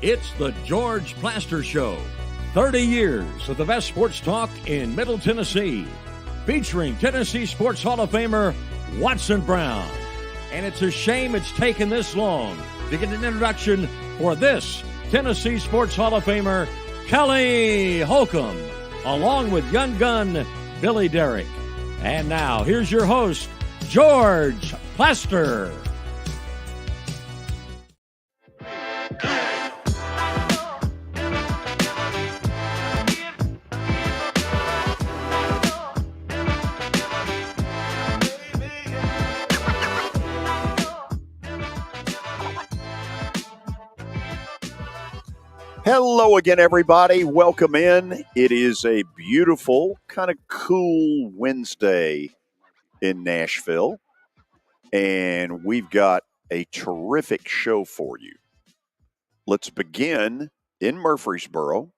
It's the George Plaster Show. 30 years of the best sports talk in Middle Tennessee. Featuring Tennessee Sports Hall of Famer Watson Brown. And it's a shame it's taken this long to get an introduction for this Tennessee Sports Hall of Famer, Kelly Holcomb, along with young gun Billy Derrick. And now, here's your host, George Plaster. Hello again, everybody. Welcome in. It is a beautiful, kind of cool Wednesday in Nashville, and we've got a terrific show for you. Let's begin in Murfreesboro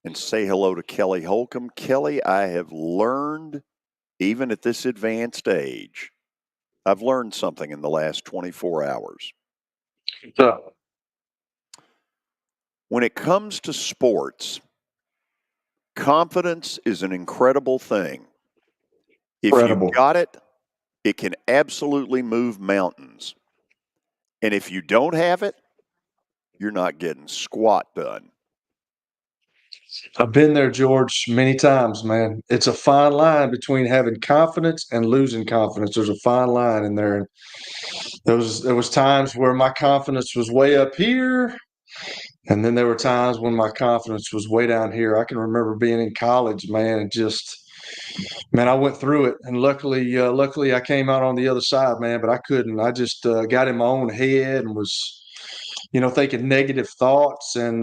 and say hello to Kelly Holcomb. Kelly, I have learned, even at this advanced age, I've learned something in the last 24 hours. When it comes to sports, confidence is an incredible thing. If you've got it, it can absolutely move mountains. And if you don't have it, you're not getting squat done. I've been there, George, many times, man. It's a fine line between having confidence and losing confidence. There's a fine line in there. There was times where my confidence was way up here. And then there were times when my confidence was way down here. I can remember being in college, man, and I went through it. And luckily I came out on the other side, man, but I couldn't. I just got in my own head and was, thinking negative thoughts. And,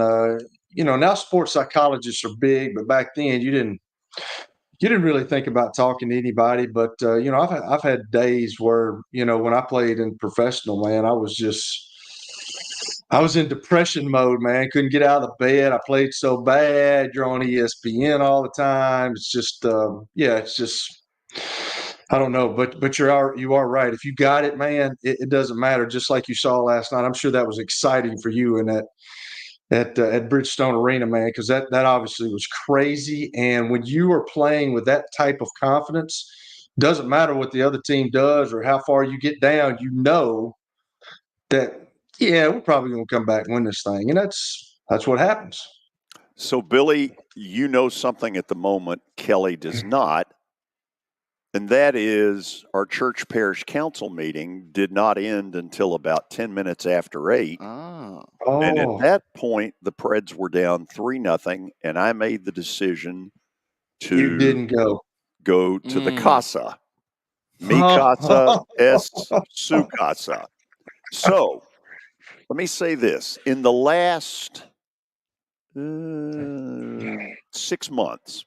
now sports psychologists are big, but back then you didn't really think about talking to anybody. But, I've had days where, when I played in professional, man, I was in depression mode, man. Couldn't get out of the bed. I played so bad. You're on ESPN all the time. It's just, I don't know. But you are right. If you got it, man, it doesn't matter. Just like you saw last night. I'm sure that was exciting for you in at Bridgestone Arena, man, because that obviously was crazy. And when you are playing with that type of confidence, doesn't matter what the other team does or how far you get down. You know that. Yeah, we're probably going to come back and win this thing. And that's what happens. So, Billy, you know something at the moment Kelly does not, and that is our church parish council meeting did not end until about 10 minutes after 8. Oh. And at that point, the Preds were down 3-0, and I made the decision to You didn't go to the casa. Mi casa es su casa. So, let me say this. In the last 6 months,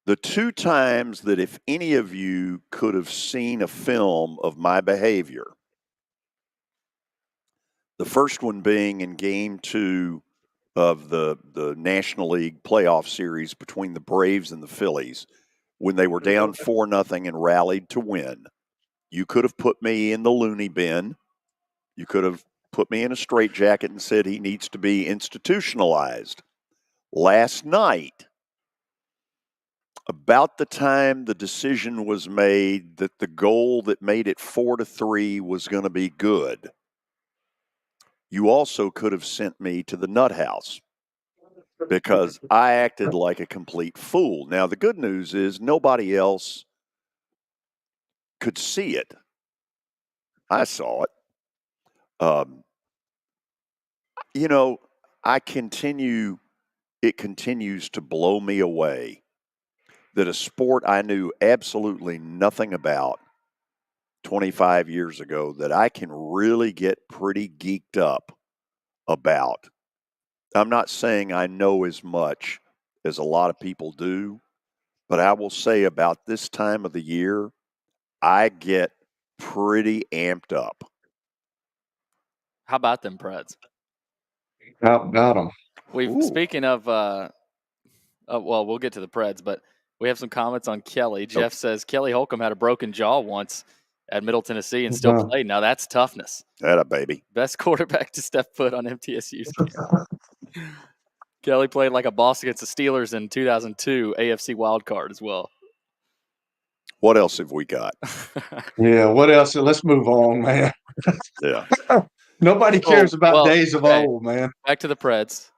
the two times that if any of you could have seen a film of my behavior, the first one being in Game 2 of the National League playoff series between the Braves and the Phillies, when they were down 4-0 and rallied to win. You could have put me in the loony bin. You could have put me in a straitjacket and said he needs to be institutionalized. Last night, about the time the decision was made that the goal that made it 4-3 was going to be good, you also could have sent me to the nut house because I acted like a complete fool. Now, the good news is nobody else could see it. I saw it. It continues to blow me away that a sport I knew absolutely nothing about 25 years ago that I can really get pretty geeked up about. I'm not saying I know as much as a lot of people do, but I will say about this time of the year, I get pretty amped up. How about them Preds? How about them? Speaking of, we'll get to the Preds, but we have some comments on Kelly. Jeff says Kelly Holcomb had a broken jaw once. at Middle Tennessee and still played. Now that's toughness. That a baby. Best quarterback to step foot on MTSU's campus. Kelly played like a boss against the Steelers in 2002 AFC wildcard as well. What else have we got? Yeah, what else? Let's move on, man. Yeah. Nobody cares about days of old, man. Back to the Preds.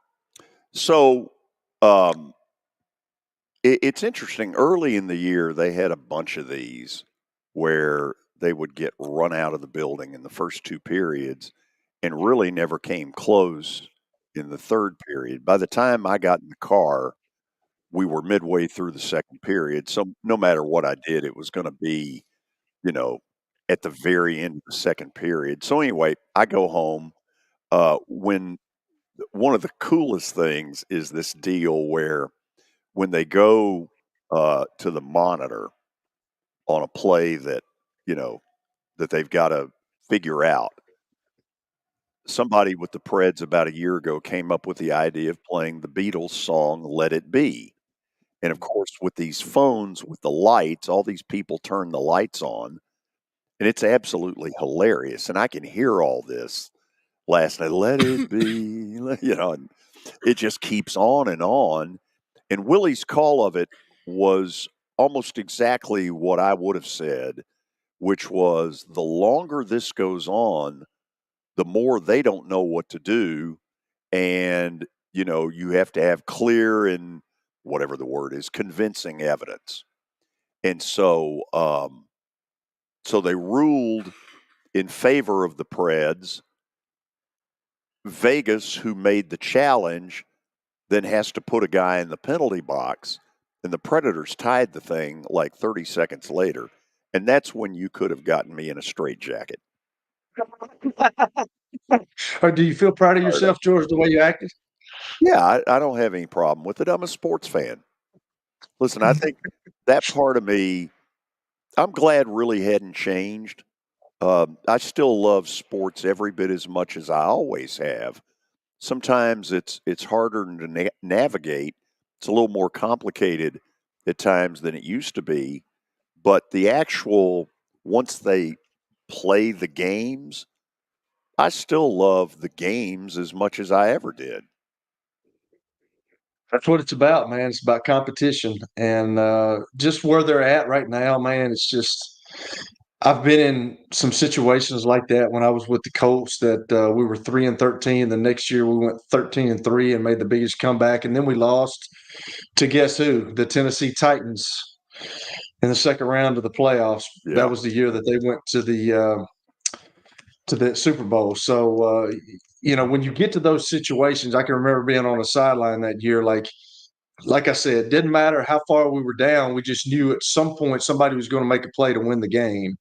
So it's interesting. Early in the year, they had a bunch of these where they would get run out of the building in the first two periods and really never came close in the third period. By the time I got in the car, we were midway through the second period. So no matter what I did, it was going to be, at the very end of the second period. So anyway, I go home. When one of the coolest things is this deal where when they go to the monitor on a play that, that they've got to figure out, somebody with the Preds about a year ago came up with the idea of playing the Beatles song, Let It Be. And of course, with these phones, with the lights, all these people turn the lights on, and it's absolutely hilarious. And I can hear all this last night, let it be, and it just keeps on and on. And Willie's call of it was almost exactly what I would have said, which was the longer this goes on, the more they don't know what to do. And, you have to have clear and whatever the word is, convincing evidence. And so, so they ruled in favor of the Preds. Vegas, who made the challenge, then has to put a guy in the penalty box, and the Predators tied the thing like 30 seconds later. And that's when you could have gotten me in a straitjacket. Or do you feel proud of yourself, George, the way you acted? Yeah, I don't have any problem with it. I'm a sports fan. Listen, I think that part of me, I'm glad really hadn't changed. I still love sports every bit as much as I always have. Sometimes it's harder to navigate. It's a little more complicated at times than it used to be. But the actual, once they play the games, I still love the games as much as I ever did. That's what it's about, man. It's about competition. And just where they're at right now, man, it's just I've been in some situations like that when I was with the Colts that we were 3-13. The next year we went 13-3 and made the biggest comeback. And then we lost to guess who? The Tennessee Titans in the second round of the playoffs. Yeah. That was the year that they went to the Super Bowl. So, when you get to those situations, I can remember being on the sideline that year, like I said, it didn't matter how far we were down. We just knew at some point somebody was going to make a play to win the game.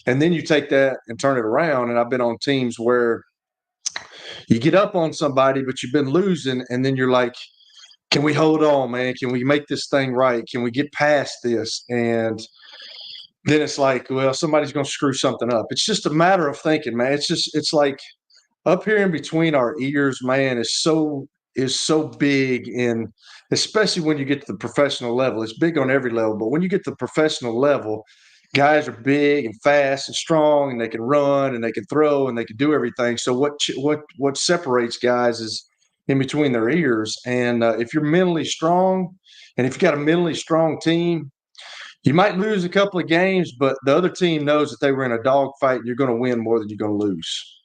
And then you take that and turn it around. And I've been on teams where you get up on somebody, but you've been losing. And then you're like, can we hold on, man? Can we make this thing right? Can we get past this? And then it's like, well, somebody's going to screw something up. It's just a matter of thinking, man. It's like up here in between our ears, man, is so big. And especially when you get to the professional level, it's big on every level. But when you get to the professional level, guys are big and fast and strong, and they can run and they can throw and they can do everything. So what separates guys is in between their ears. And if you're mentally strong, and if you've got a mentally strong team, you might lose a couple of games, but the other team knows that they were in a dogfight and you're going to win more than you're going to lose.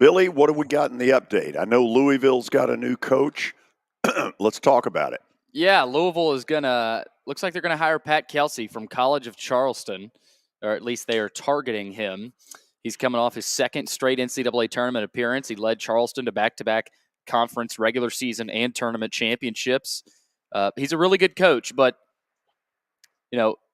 Billy, what have we got in the update? I know Louisville's got a new coach. Let's talk about it. Yeah, Louisville is looks like they're going to hire Pat Kelsey from College of Charleston, or at least they are targeting him. He's coming off his second straight NCAA tournament appearance. He led Charleston to back-to-back conference regular season and tournament championships. He's a really good coach, but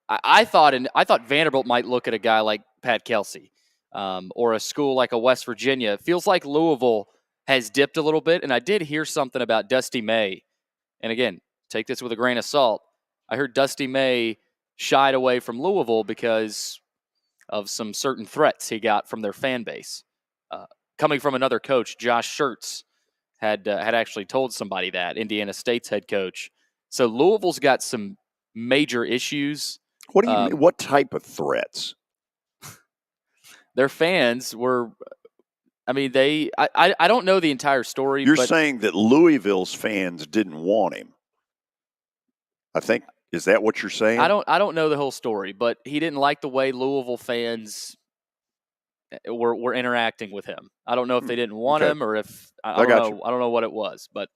I thought Vanderbilt might look at a guy like Pat Kelsey, or a school like a West Virginia. It feels like Louisville has dipped a little bit, and I did hear something about Dusty May. And again, take this with a grain of salt. I heard Dusty May shied away from Louisville because of some certain threats he got from their fan base. Coming from another coach, Josh Schertz had actually told somebody that, Indiana State's head coach. So Louisville's got some major issues. What do you mean? What type of threats? their fans were. I mean, I don't know the entire story. You're but saying that Louisville's fans didn't want him. I think, is that what you're saying? I don't know the whole story, but he didn't like the way Louisville fans were interacting with him. I don't know if they didn't want him or if I don't know. I don't know what it was, but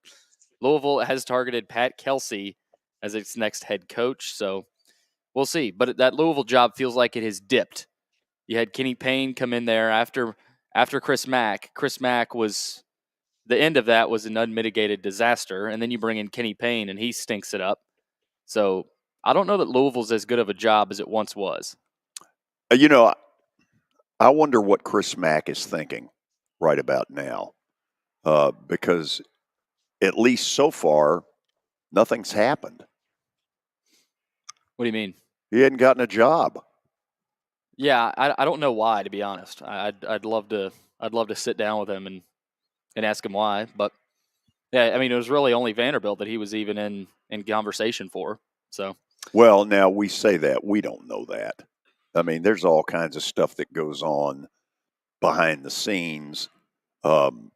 Louisville has targeted Pat Kelsey as its next head coach, so we'll see. But that Louisville job feels like it has dipped. You had Kenny Payne come in there after Chris Mack. Chris Mack was the end of that was an unmitigated disaster, and then you bring in Kenny Payne and he stinks it up. So I don't know that Louisville's as good of a job as it once was. You know, I wonder what Chris Mack is thinking right about now, because at least so far, nothing's happened. What do you mean? He hadn't gotten a job. Yeah, I don't know why, to be honest. I'd love to sit down with him and ask him why. But yeah, I mean, it was really only Vanderbilt that he was even in conversation for. So well, now we say that we don't know that. I mean, there's all kinds of stuff that goes on behind the scenes. Who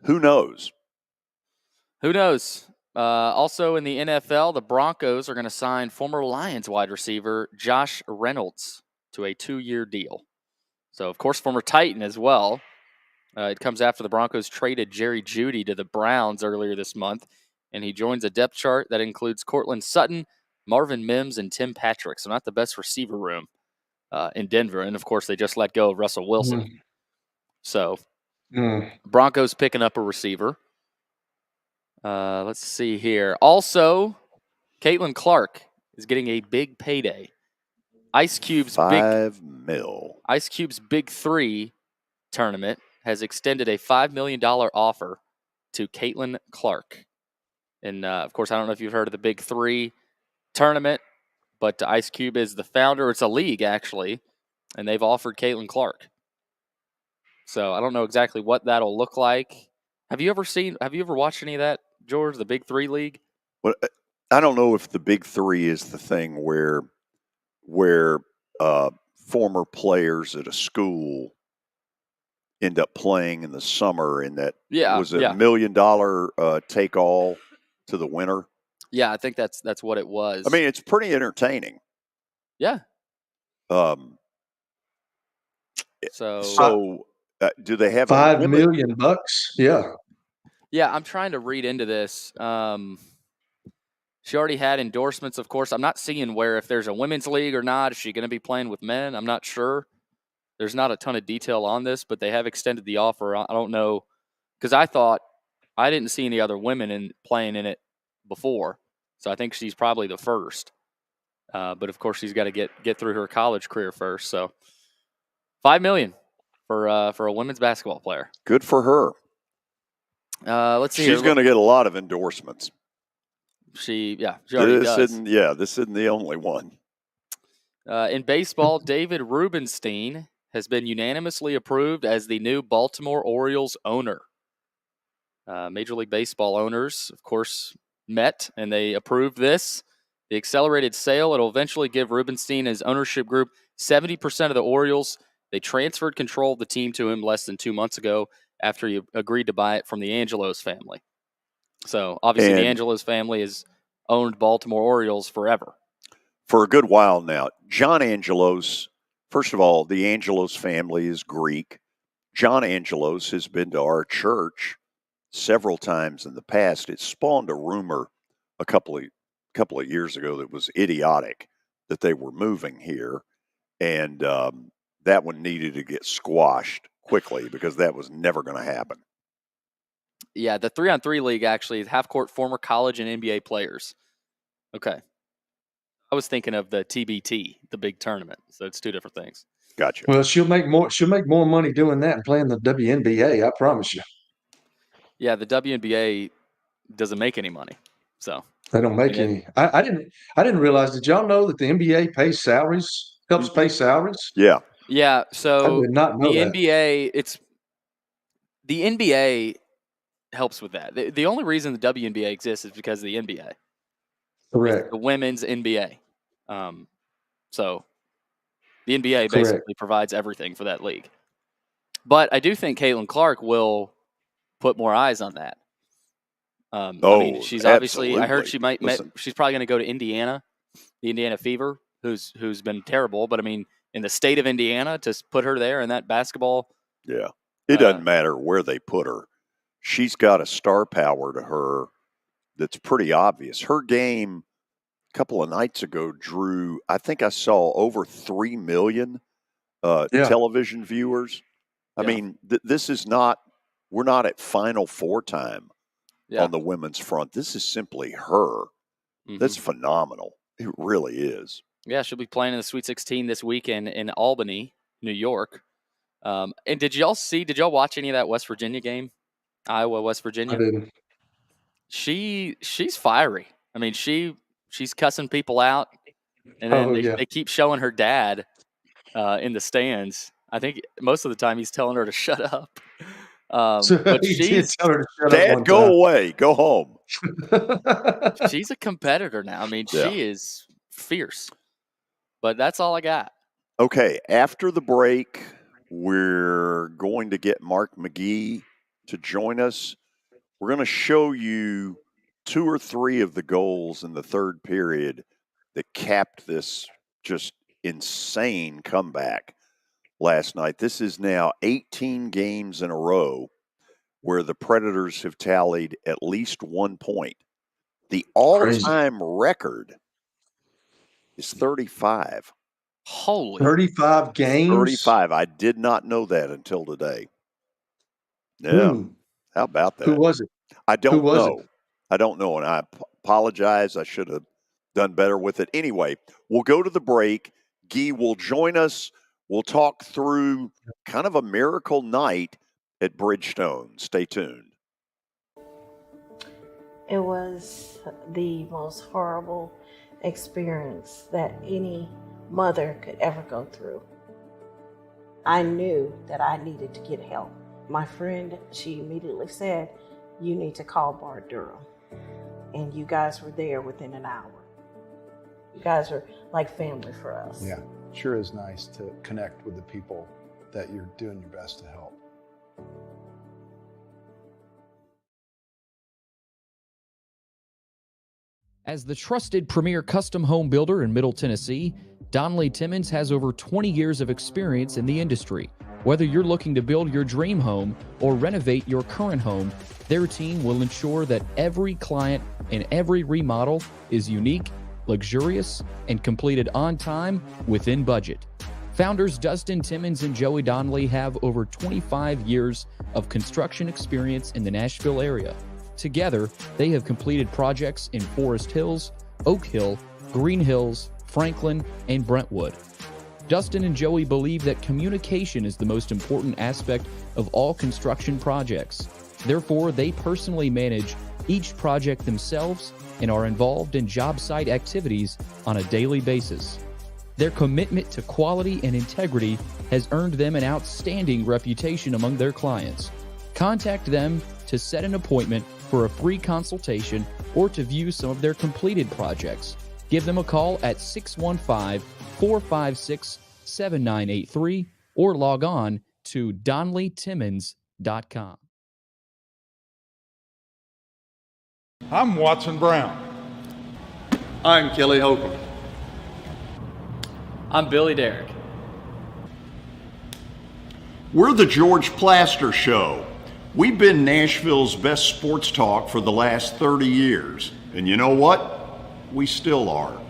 knows? Who knows? Also in the NFL, the Broncos are going to sign former Lions wide receiver Josh Reynolds to a 2-year deal. So, of course, former Titan as well. It comes after the Broncos traded Jerry Jeudy to the Browns earlier this month, and he joins a depth chart that includes Cortland Sutton, Marvin Mims, and Tim Patrick. So not the best receiver room in Denver. And, of course, they just let go of Russell Wilson. So Broncos picking up a receiver. Let's see here. Also, Caitlin Clark is getting a big payday. Ice Cube's $5 million. Ice Cube's Big 3 tournament has extended a $5 million offer to Caitlin Clark. And, of course, I don't know if you've heard of the Big 3 tournament, but Ice Cube is the founder. It's a league, actually, and they've offered Caitlin Clark. So I don't know exactly what that'll look like. Have you ever watched any of that, George, the Big 3 league? Well, I don't know if the Big 3 is the thing where former players at a school end up playing in the summer, and that was a $1 million take all to the winner. Yeah, I think that's what it was. I mean, it's pretty entertaining. Yeah. So do they have $5 million? Yeah. Yeah, I'm trying to read into this. She already had endorsements, of course. I'm not seeing where if there's a women's league or not. Is she going to be playing with men? I'm not sure. There's not a ton of detail on this, but they have extended the offer. I don't know, because I didn't see any other women playing in it before, so I think she's probably the first. But of course, she's got to get through her college career first. So, $5 million for a women's basketball player. Good for her. Let's see. She's going to get a lot of endorsements. She already does. This isn't the only one. In baseball, David Rubenstein has been unanimously approved as the new Baltimore Orioles owner. Major League Baseball owners, of course, met and they approved this. The accelerated sale, it'll eventually give Rubenstein his ownership group 70% of the Orioles. They transferred control of the team to him less than 2 months ago after he agreed to buy it from the Angelos family. So, obviously, the Angelos family has owned Baltimore Orioles forever. For a good while now. John Angelos, first of all, the Angelos family is Greek. John Angelos has been to our church several times in the past. It spawned a rumor a couple of years ago that was idiotic, that they were moving here. And that one needed to get squashed quickly because that was never going to happen. Yeah, the 3-on-3 league actually is half-court former college and NBA players. Okay. I was thinking of the TBT, the big tournament. So it's two different things. Gotcha. Well, she'll make more money doing that and playing the WNBA, I promise you. Yeah, the WNBA doesn't make any money. So they don't make any. I didn't realize. Did y'all know that the NBA pays salaries, helps pay salaries? Yeah. Yeah. So I did not know that. The NBA helps with that. The only reason the WNBA exists is because of the NBA. Correct. It's the women's NBA. So The NBA Correct. basically provides everything for that league. But I do think Caitlin Clark will put more eyes on that. I mean, she's obviously. I heard she's probably going to go to Indiana, the Indiana Fever, who's been terrible. But I mean, in the state of Indiana, to put her there in that basketball. Yeah, it doesn't matter where they put her. She's got a star power to her that's pretty obvious. Her game a couple of nights ago drew, I think I saw over 3 million television viewers. I mean, this is not. We're not at Final Four time. On the women's front. This is simply her. Mm-hmm. That's phenomenal. It really is. Yeah, she'll be playing in the Sweet 16 this weekend in Albany, New York. And did y'all watch any of that West Virginia game? Iowa, West Virginia? I didn't. She's fiery. I mean, she's cussing people out. And then they keep showing her dad in the stands. I think most of the time he's telling her to shut up. But she's Dad, go away, go home. She's a competitor now. I mean, she is fierce. But that's all I got. Okay, after the break, we're going to get Mark McGee to join us. We're going to show you 2 or 3 of the goals in the third period that capped this just insane comeback last night. This is now 18 games in a row where the Predators have tallied at least 1 point. The all-time record is 35. Holy. 35 games? 35. I did not know that until today. Yeah. How about that? Who was it? I don't know. I don't know, and I apologize. I should have done better with it. Anyway, we'll go to the break. Guy will join us. We'll talk through kind of a miracle night at Bridgestone. Stay tuned. It was the most horrible experience that any mother could ever go through. I knew that I needed to get help. My friend, she immediately said, "You need to call Bart Durham." And you guys were there within an hour. You guys are like family for us. Yeah. Sure is nice to connect with the people that you're doing your best to help. As the trusted premier custom home builder in Middle Tennessee, Donnelly Timmons has over 20 years of experience in the industry. Whether you're looking to build your dream home or renovate your current home, their team will ensure that every client and every remodel is unique, luxurious, and completed on time within budget. Founders Dustin Timmons and Joey Donnelly have over 25 years of construction experience in the Nashville area. Together, they have completed projects in Forest Hills, Oak Hill, Green Hills, Franklin, and Brentwood. Dustin and Joey believe that communication is the most important aspect of all construction projects. Therefore, they personally manage each project themselves and are involved in job site activities on a daily basis. Their commitment to quality and integrity has earned them an outstanding reputation among their clients. Contact them to set an appointment for a free consultation or to view some of their completed projects. Give them a call at 615-456-7983 or log on to DonnellyTimmons.com. I'm Watson Brown. I'm Kelly Holcomb. I'm Billy Derrick. We're the George Plaster Show. We've been Nashville's best sports talk for the last 30 years. And you know what? We still are.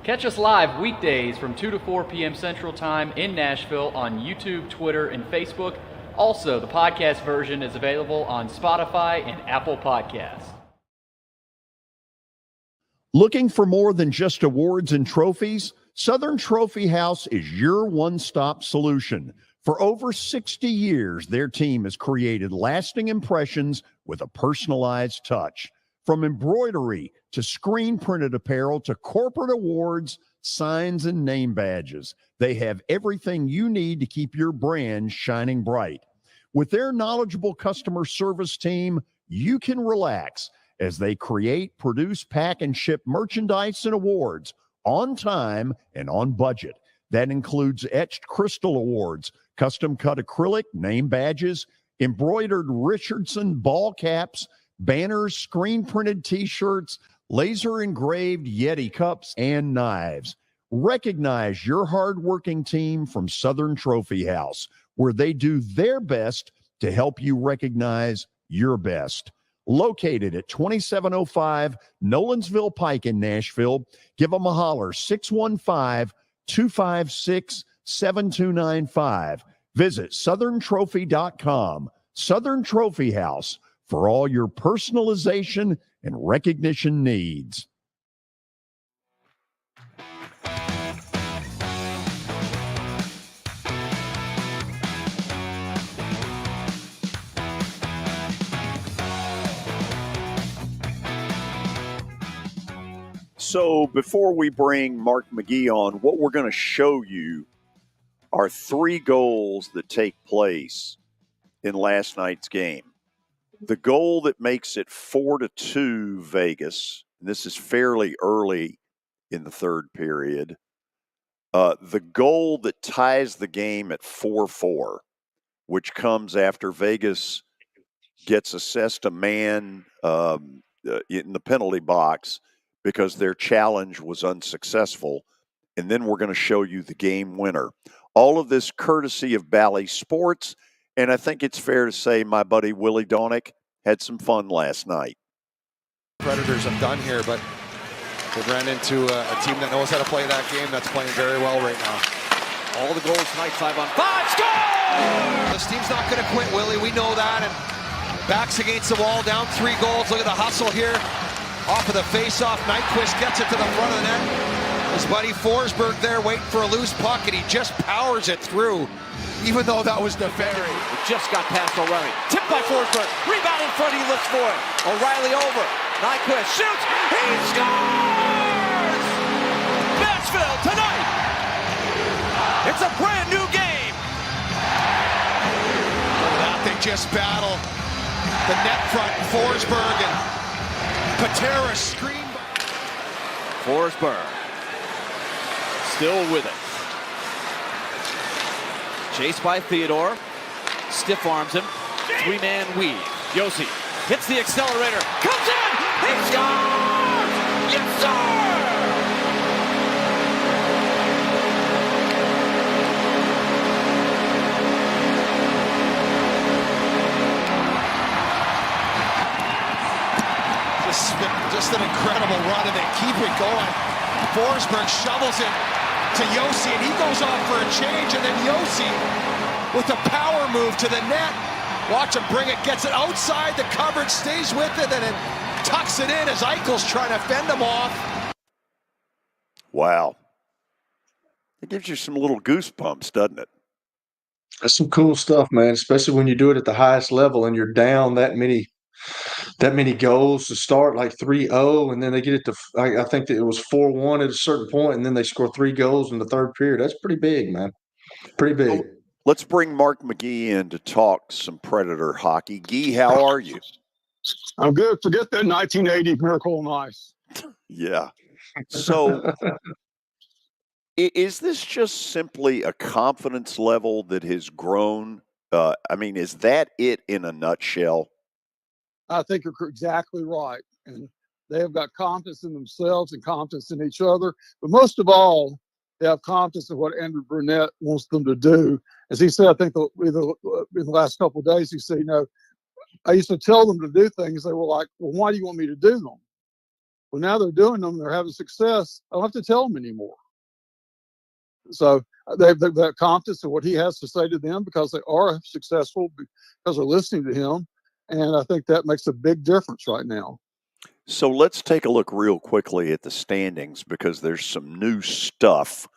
Catch us live weekdays from 2 to 4 p.m. Central Time in Nashville on YouTube, Twitter, and Facebook. Also, the podcast version is available on Spotify and Apple Podcasts. Looking for more than just awards and trophies? Southern Trophy House is your one-stop solution. For over 60 years, their team has created lasting impressions with a personalized touch. From embroidery to screen-printed apparel to corporate awards, signs, and name badges, they have everything you need to keep your brand shining bright. With their knowledgeable customer service team, you can relax as they create, produce, pack, and ship merchandise and awards on time and on budget. That includes etched crystal awards, custom cut acrylic, name badges, embroidered Richardson ball caps, banners, screen printed t-shirts, laser engraved Yeti cups, and knives. Recognize your hardworking team from Southern Trophy House, where they do their best to help you recognize your best. Located at 2705 Nolensville Pike in Nashville, give them a holler, 615-256-7295. Visit southerntrophy.com. Southern Trophy House, for all your personalization and recognition needs. So before we bring Mark McGee on, what we're going to show you are 3 goals that take place in last night's game. The goal that makes it 4-2 Vegas, and this is fairly early in the third period. The goal that ties the game at 4-4, which comes after Vegas gets assessed a man in the penalty box because their challenge was unsuccessful. And then we're going to show you the game winner. All of this courtesy of Bally Sports. And I think it's fair to say my buddy Willie Donick had some fun last night. Predators have done here, but they've ran into a team that knows how to play that game, that's playing very well right now. All the goals tonight, 5-on-5, score! This team's not going to quit, Willie, we know that, and backs against the wall, down 3 goals. Look at the hustle here. Off of the face-off, Nyquist gets it to the front of the net. His buddy Forsberg there waiting for a loose puck, and he just powers it through, even though that was defended. It just got past O'Reilly. Tipped by Forsberg. Rebound in front, he looks for it. O'Reilly over. Nyquist shoots. He scores! Nashville tonight. It's a brand new game. That they just battle the net front. Forsberg and Patera screen. Forsberg still with it. Chased by Theodore. Stiff arms him. 3-man weave. Yossi hits the accelerator. Comes in. He scores! Yes, sir! Just an incredible run, and they keep it going. Forsberg shovels it to Yossi, and he goes off for a change, and then Yossi with a power move to the net. Watch him bring it, gets it outside the coverage, stays with it, and then tucks it in as Eichel's trying to fend him off. Wow. It gives you some little goosebumps, doesn't it? That's some cool stuff, man, especially when you do it at the highest level and you're down that many goals to start, like 3-0, and then they get it to, I think that it was 4-1 at a certain point, and then they score 3 goals in the third period. That's pretty big, man. Pretty big. Well, let's bring Mark McGee in to talk some Predator hockey. Gee, how are you? I'm good. Forget that 1980 Miracle on Ice. Yeah. So is this just simply a confidence level that has grown? Is that it in a nutshell? I think you're exactly right. And they have got confidence in themselves and confidence in each other. But most of all, they have confidence in what Andrew Burnett wants them to do. As he said, I think in the last couple of days, he said, I used to tell them to do things. They were like, well, why do you want me to do them? Well, now they're doing them. They're having success. I don't have to tell them anymore. So they've got confidence in what he has to say to them because they are successful because they're listening to him. And I think that makes a big difference right now. So let's take a look real quickly at the standings because there's some new stuff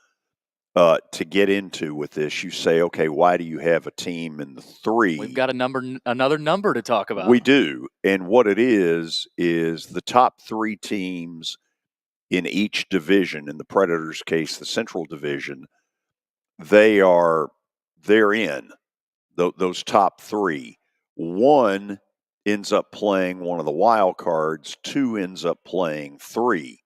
to get into with this. You say, okay, why do you have a team in the 3? We've got another number to talk about. We do. And what it is the top 3 teams in each division, in the Predators' case, the Central Division, they're in those top 3. 1 ends up playing one of the wild cards. 2 ends up playing 3.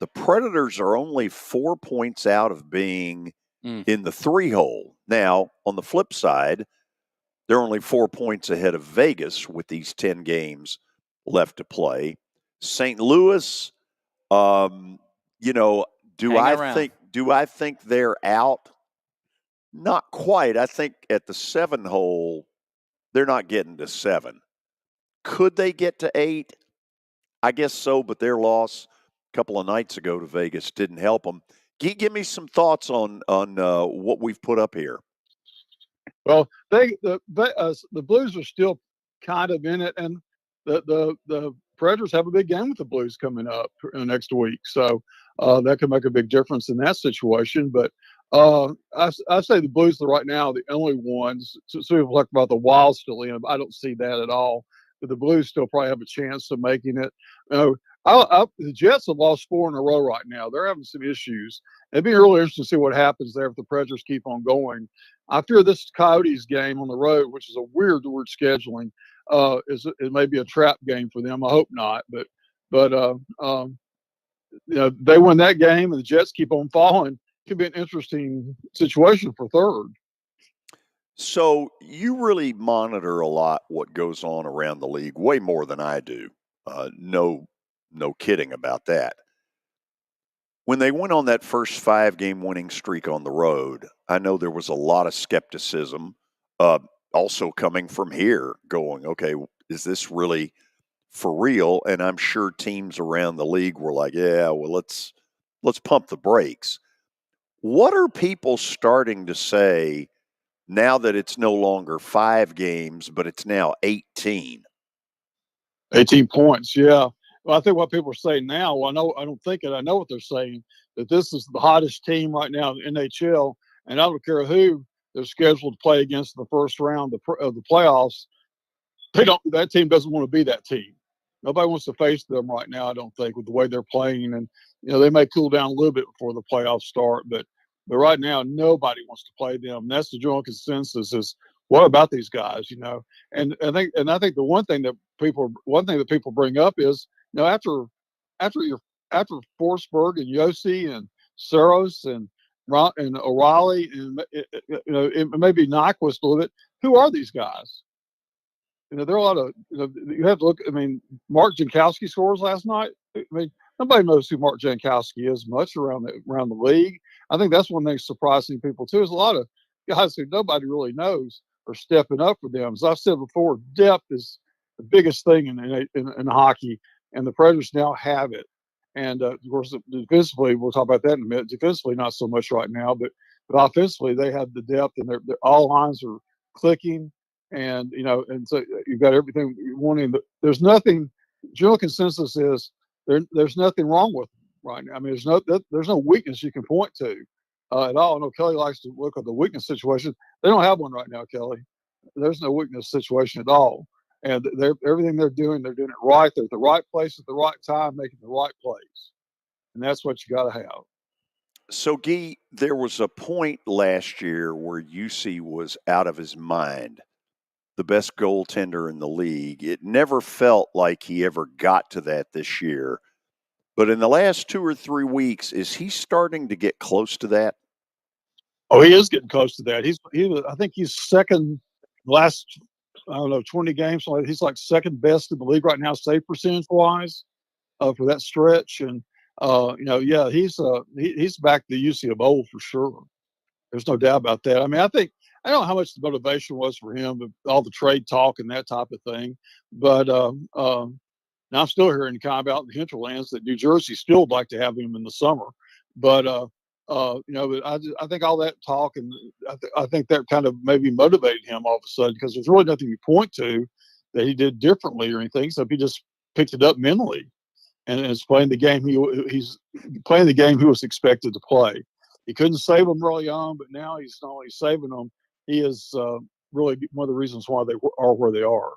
the Predators are only 4 points out of being in the 3-hole. Now, on the flip side, they're only 4 points ahead of Vegas with these 10 games left to play. St. Louis, you know, do I think they're out? Not quite. I think at the 7-hole, they're not getting to 7. Could they get to 8? I guess so, but their loss a couple of nights ago to Vegas didn't help them. Give me some thoughts on what we've put up here. Well, the Blues are still kind of in it, and the Predators have a big game with the Blues coming up next week, so that could make a big difference in that situation. But I say the Blues are right now the only ones. So people talk about the Wild still in. I don't see that at all. But the Blues still probably have a chance of making it. The Jets have lost 4 in a row right now. They're having some issues. It'd be really interesting to see what happens there if the Predators keep on going. I fear this Coyotes game on the road, which is a weird scheduling, it may be a trap game for them. I hope not, but they win that game and the Jets keep on falling. It could be an interesting situation for third. So you really monitor a lot what goes on around the league, way more than I do. No kidding about that. When they went on that first 5-game winning streak on the road, I know there was a lot of skepticism, also coming from here, going, okay, is this really for real? And I'm sure teams around the league were like, yeah, well, let's pump the brakes. What are people starting to say now that it's no longer 5 games, but it's now 18? 18 points, yeah. Well, I think what people are saying now, I know what they're saying, that this is the hottest team right now in the NHL, and I don't care who they're scheduled to play against in the first round of the playoffs. That team doesn't want to be that team. Nobody wants to face them right now, I don't think, with the way they're playing. And, they may cool down a little bit before the playoffs start, but right now, nobody wants to play them. And that's the general consensus is, what about these guys, And I think the one thing that people bring up is, after Forsberg and Yossi and Saros and O'Reilly and maybe Nyquist a little bit, who are these guys? There are a lot of, you have to look. I mean, Mark Jankowski scores last night. I mean, nobody knows who Mark Jankowski is much around the league. I think that's one thing surprising people too. Is a lot of guys who nobody really knows are stepping up for them. As I've said before, depth is the biggest thing in hockey, and the Predators now have it. And of course, defensively, we'll talk about that in a minute. Defensively, not so much right now, but offensively, they have the depth, and their all lines are clicking. And and so you've got everything you want. There's nothing. General consensus is there's nothing wrong with them right now. I mean, there's no weakness you can point to at all. I know Kelly likes to look at the weakness situation. They don't have one right now, Kelly. There's no weakness situation at all. And everything they're doing it right. They're at the right place at the right time, making the right plays, and that's what you got to have. So, Guy, there was a point last year where UC was out of his mind. The best goaltender in the league. It never felt like he ever got to that this year. But in the last 2 or 3 weeks, is he starting to get close to that? Oh, he is getting close to that. I think he's second last, 20 games. He's like second best in the league right now, save percentage wise, for that stretch. And, he's back to UC of old for sure. There's no doubt about that. I mean, I don't know how much the motivation was for him, but all the trade talk and that type of thing. But now I'm still hearing kind of out in the hinterlands that New Jersey still would like to have him in the summer. But but I think all that talk and I think that kind of maybe motivated him all of a sudden, because there's really nothing you point to that he did differently or anything. So he just picked it up mentally and is playing the game he's playing the game he was expected to play. He couldn't save them early on, but now he's not only saving them, he is really one of the reasons why they are where they are.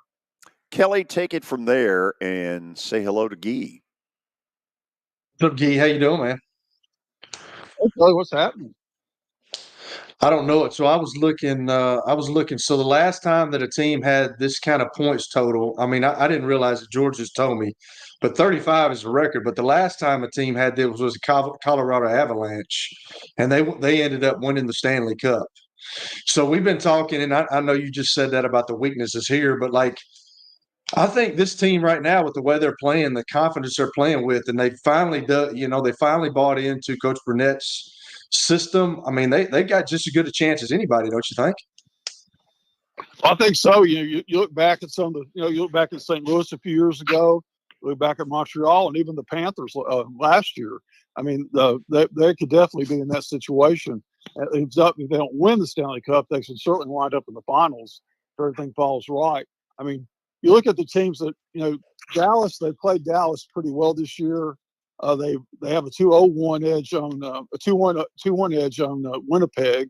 Kelly, take it from there and say hello to Guy. What's up, Guy? How you doing, man? Hey, Kelly, what's happening? I don't know it. So I was looking. So the last time that a team had this kind of points total, I mean, I didn't realize that George just told me, but 35 is a record. But the last time a team had this was Colorado Avalanche, and they ended up winning the Stanley Cup. So we've been talking, and I know you just said that about the weaknesses here, but like I think this team right now, with the way they're playing, the confidence they're playing with, and they finally they finally bought into Coach Burnett's system. I mean, they got just as good a chance as anybody, don't you think? I think so. You look back at some of the, you look back at St. Louis a few years ago, look back at Montreal, and even the Panthers last year. I mean, they could definitely be in that situation. If they don't win the Stanley Cup, they should certainly wind up in the finals if everything falls right. I mean, you look at the teams that, Dallas, they played Dallas pretty well this year. They have a 2-0-1 edge on a 2-1 edge on Winnipeg.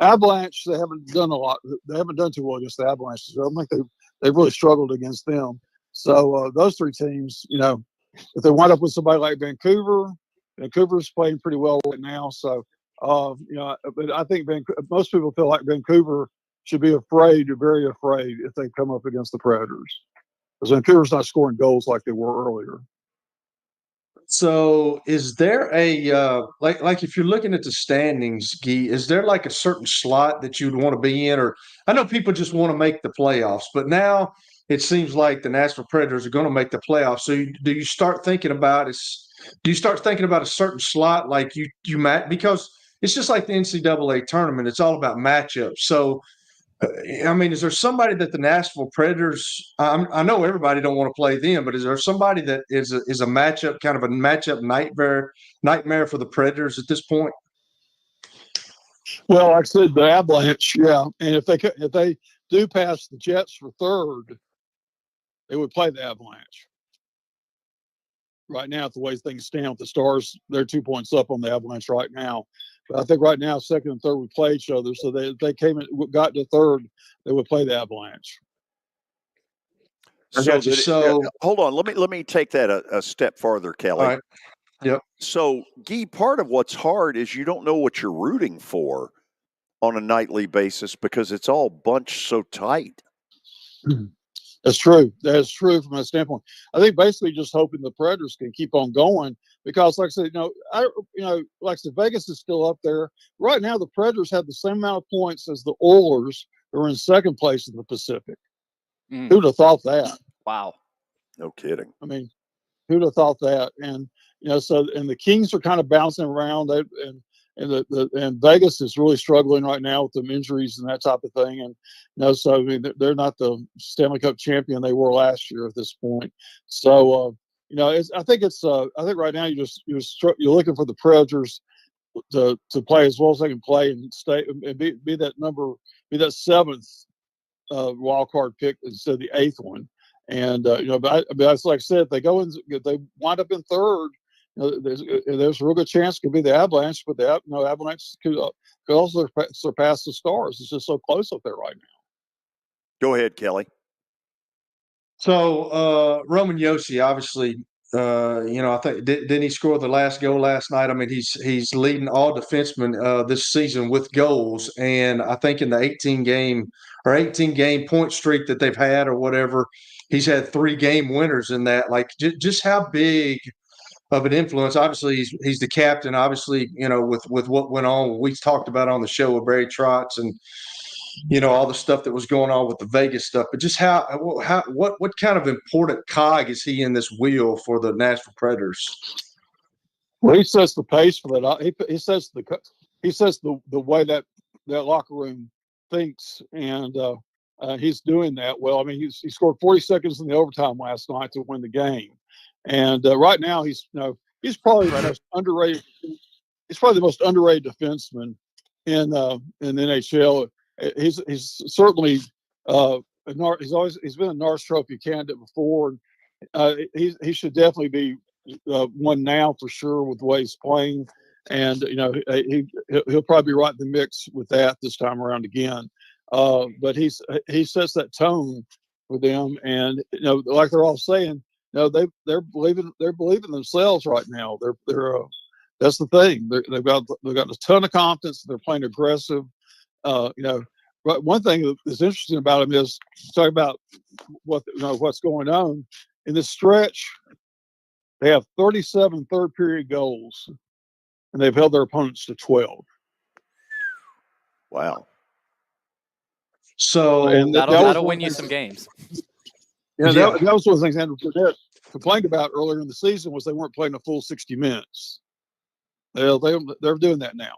Avalanche, they haven't done a lot. They haven't done too well against the Avalanche. So I think they've really struggled against them. So those three teams, if they wind up with somebody like Vancouver's playing pretty well right now. So but I think most people feel like Vancouver should be very afraid if they come up against the Predators, because Vancouver's not scoring goals like they were earlier. So is there a like if you're looking at the standings, Guy, is there like a certain slot that you'd want to be in? Or I know people just want to make the playoffs, but now it seems like the Nashville Predators are going to make the playoffs. So do you start thinking about a certain slot like you might, because it's just like the NCAA tournament. It's all about matchups. So I mean, is there somebody that the Nashville Predators? I know everybody don't want to play them, but is there somebody that is a matchup, kind of a matchup nightmare for the Predators at this point? Well, like I said, the Avalanche, yeah. And if they do pass the Jets for third, they would play the Avalanche. Right now, the way things stand with the Stars, they're 2 points up on the Avalanche right now. But I think right now, second and third would play each other. So if they got to third, they would play the Avalanche. So hold on. Let me take that a step farther, Kelly. All right. Yep. So, Guy, part of what's hard is you don't know what you're rooting for on a nightly basis because it's all bunched so tight. That's true. That's true from that standpoint. I think basically just hoping the Predators can keep on going because, like I said, like I said, Vegas is still up there right now. The Predators have the same amount of points as the Oilers, who are in second place in the Pacific. Who'd have thought that? Wow. No kidding. I mean, who'd have thought that? And and the Kings are kind of bouncing around, and Vegas is really struggling right now with the injuries and that type of thing. And so I mean, they're not the Stanley Cup champion they were last year at this point. So I think right now you're looking for the Predators to play as well as they can play and stay and be that seventh wild card pick instead of the eighth one. And but like I said, if they wind up in third, there's a real good chance it could be the Avalanche, but the Avalanche could also surpass the Stars. It's just so close up there right now. Go ahead, Kelly. So Roman Josi, obviously, I think didn't he score the last goal last night? I mean, he's leading all defensemen this season with goals, and I think in the 18 game point streak that they've had or whatever, he's had 3 game winners in that. Like, just how big of an influence. Obviously, he's the captain. Obviously, with what went on, we talked about on the show with Barry Trotz and all the stuff that was going on with the Vegas stuff. But just what kind of important cog is he in this wheel for the Nashville Predators? Well, he sets the pace for that. He sets the way that locker room thinks, and he's doing that well. I mean, he scored 40 seconds in the overtime last night to win the game. And right now, he's probably the most underrated. He's probably the most underrated defenseman in the NHL. He's certainly he's been a Norris Trophy candidate before. He should definitely be one now for sure with the way he's playing, and he'll probably be right in the mix with that this time around again. But he sets that tone for them, and like they're all saying. They're believing themselves right now. They're that's the thing. They've got a ton of confidence. They're playing aggressive. But one thing that's interesting about him is talk about what's going on in this stretch. They have 37 third period goals, and they've held their opponents to 12. Wow. So and that'll win you some games. Yeah, that was one of the things Andrew Burnett complained about earlier in the season was they weren't playing a full 60 minutes. They're doing that now.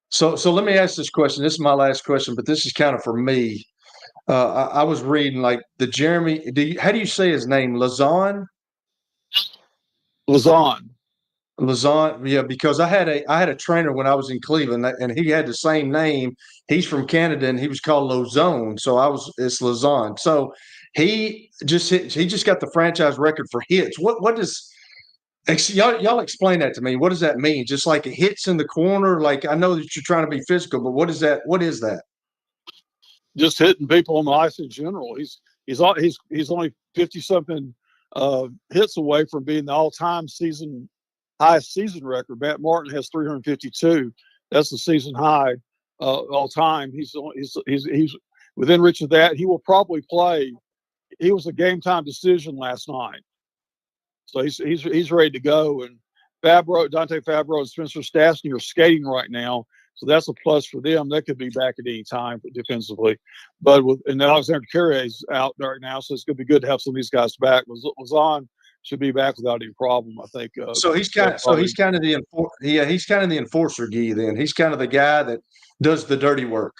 So let me ask this question. This is my last question, but this is kind of for me. I was reading like the Jeremy. How do you say his name? Lazon. Yeah, because I had a trainer when I was in Cleveland, and he had the same name. He's from Canada, and he was called Lozone. So it's Lazon. So he just got the franchise record for hits. What does y'all explain that to me? What does that mean? Just like it hits in the corner. Like I know that you're trying to be physical, but what is that? What is that? Just hitting people on the ice in general. He's only 50-something hits away from being the all-time highest season record. Matt Martin has 352. That's the season high all time. He's within reach of that. He will probably play. He was a game time decision last night, so he's ready to go. And Dante Fabro, and Spencer Stastny are skating right now, so that's a plus for them. They could be back at any time defensively. But Alexander Carrier's out right now, so it's going to be good to have some of these guys back. Lazon should be back without any problem, I think. So he's kind of the enforcer, Guy. Then he's kind of the guy that does the dirty work.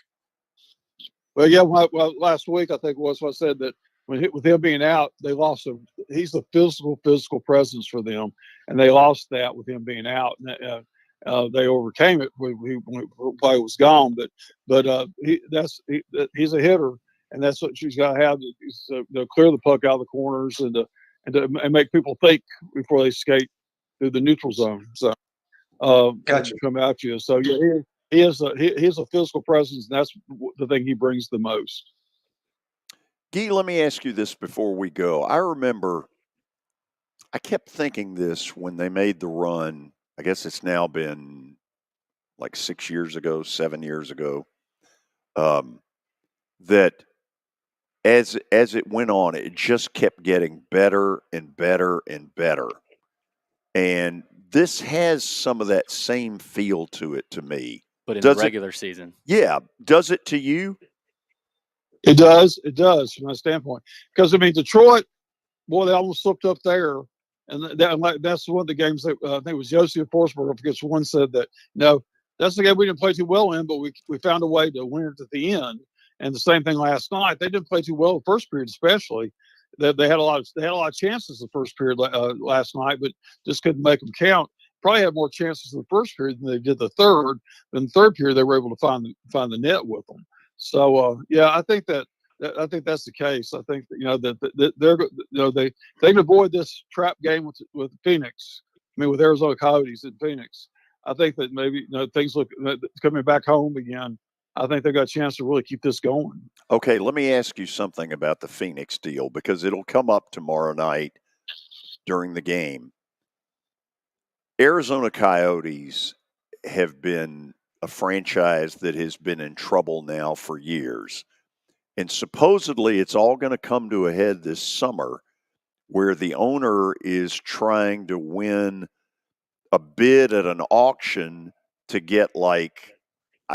Well, yeah. Well, last week I think was what I said that with him being out, they lost him. He's the physical presence for them, and they lost that with him being out. And, they overcame it when play was gone. But he's a hitter, and that's what she's got to have to clear the puck out of the corners and make people think before they skate through the neutral zone. So gotcha. Come at you. So yeah, he is a physical presence, and that's the thing he brings the most. Guy, let me ask you this before we go. I remember I kept thinking this when they made the run. I guess it's now been like 6 years ago, 7 years ago. That as it went on, it just kept getting better and better and better. And this has some of that same feel to it to me. But in the regular season. Yeah. Does it to you? It does from my standpoint. Because, I mean, Detroit, boy, they almost slipped up there. And that's one of the games that I think it was Yossi and Forsberg against one said that, that's the game we didn't play too well in, but we found a way to win it at the end. And the same thing last night. They didn't play too well the first period, especially. They had a lot of chances the first period last night, but just couldn't make them count. Probably had more chances in the first period than they did the third. In the third period, they were able to find the net with them. So I think that's the case. I think that they can avoid this trap game with Phoenix. I mean, with Arizona Coyotes in Phoenix. I think that maybe things look coming back home again. I think they've got a chance to really keep this going. Okay, let me ask you something about the Phoenix deal because it'll come up tomorrow night during the game. Arizona Coyotes have been a franchise that has been in trouble now for years. And supposedly it's all going to come to a head this summer where the owner is trying to win a bid at an auction to get I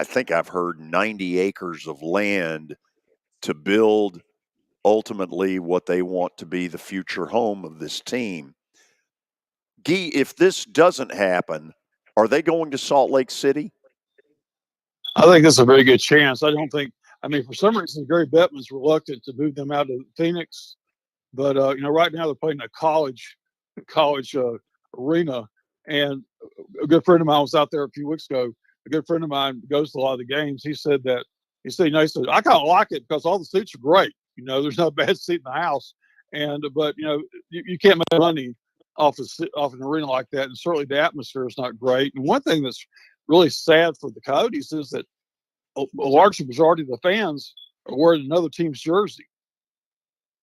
think I've heard 90 acres of land to build ultimately what they want to be the future home of this team. Guy, if this doesn't happen, are they going to Salt Lake City? I think that's a very good chance. For some reason, Gary Bettman's reluctant to move them out of Phoenix. But, right now they're playing a college arena. And a good friend of mine was out there a few weeks ago. A good friend of mine goes to a lot of the games. He said, I kind of like it because all the seats are great. There's no bad seat in the house. But you can't make money off an arena like that. And certainly the atmosphere is not great. And one thing that's really sad for the Coyotes is that a large majority of the fans are wearing another team's jersey.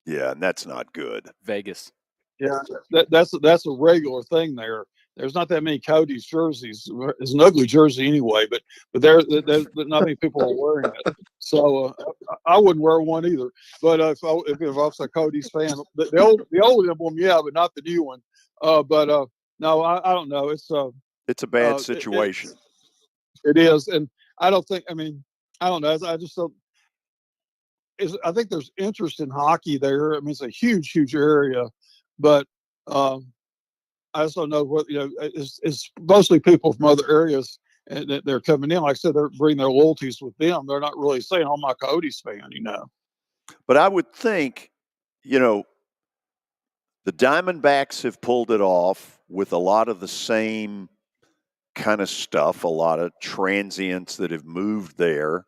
Yeah, and that's not good. Vegas. Yeah, that's a regular thing there. there's not that many Cody's jerseys. It's an ugly jersey anyway, but there's not many people are wearing it. So I wouldn't wear one either. But if I was a Cody's fan, the old emblem, yeah, but not the new one. No, I don't know. It's a bad situation. It is, and I don't think. I mean, I don't know. I just don't. I think there's interest in hockey there. I mean, it's a huge area, but I just don't know what It's mostly people from other areas and they're coming in. Like I said, they're bringing their loyalties with them. They're not really saying, "Oh, I'm a Cody's fan," But I would think, the Diamondbacks have pulled it off with a lot of the same kind of stuff, a lot of transients that have moved there.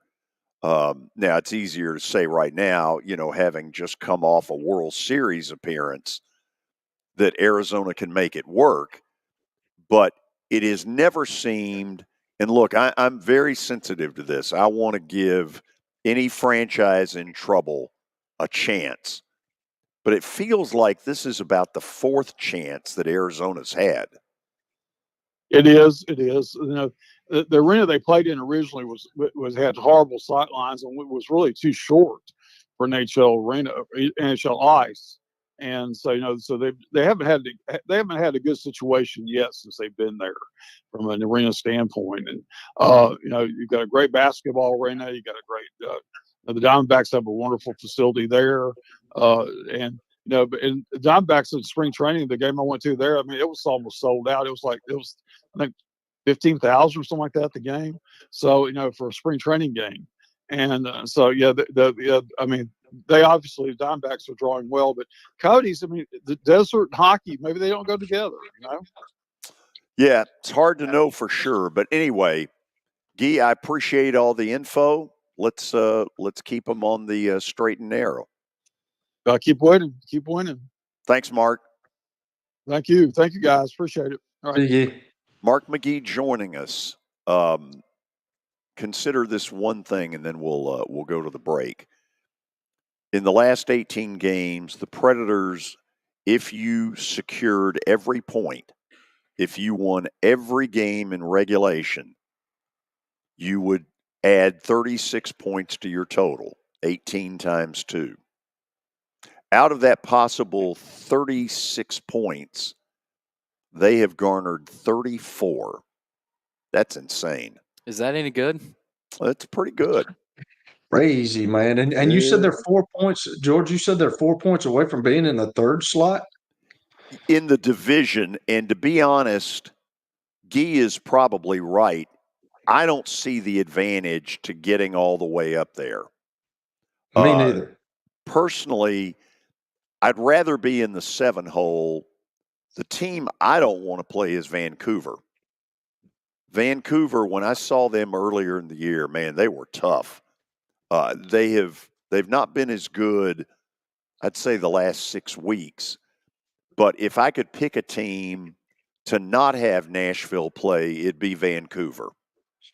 Now, it's easier to say right now, having just come off a World Series appearance, that Arizona can make it work. But it has never seemed, and look, I'm very sensitive to this. I want to give any franchise in trouble a chance. But it feels like this is about the fourth chance that Arizona's had. It is. The arena they played in originally was had horrible sight lines and was really too short for an NHL arena, NHL ice. And so so they haven't had a good situation yet since they've been there from an arena standpoint. And you've got a great basketball arena. You got a great the Diamondbacks have a wonderful facility there, and but in the Diamondbacks in spring training, the game I went to there, I mean, it was almost sold out. It was I think 15,000 or something like that, the game. So, for a spring training game. And I mean, they obviously, the Diamondbacks are drawing well, but Cody's, I mean, the desert and hockey, maybe they don't go together, Yeah, it's hard to know for sure. But anyway, Guy, I appreciate all the info. Let's keep them on the straight and narrow. Keep winning. Keep winning. Thanks, Mark. Thank you, guys. Appreciate it. All right. See you. Mark McGee joining us. Consider this one thing, and then we'll go to the break. In the last 18 games, the Predators, if you secured every point, if you won every game in regulation, you would add 36 points to your total, 18 times 2. Out of that possible 36 points, they have garnered 34. That's insane. Is that any good? That's pretty good. Crazy, man. And you said they're 4 points, George, you said they're 4 points away from being in the third slot? In the division, and to be honest, Guy is probably right. I don't see the advantage to getting all the way up there. Me neither. Personally, I'd rather be in the 7 hole. The team I don't want to play is Vancouver. Vancouver, when I saw them earlier in the year, man, they were tough. They've not been as good, I'd say, the last 6 weeks. But if I could pick a team to not have Nashville play, it'd be Vancouver.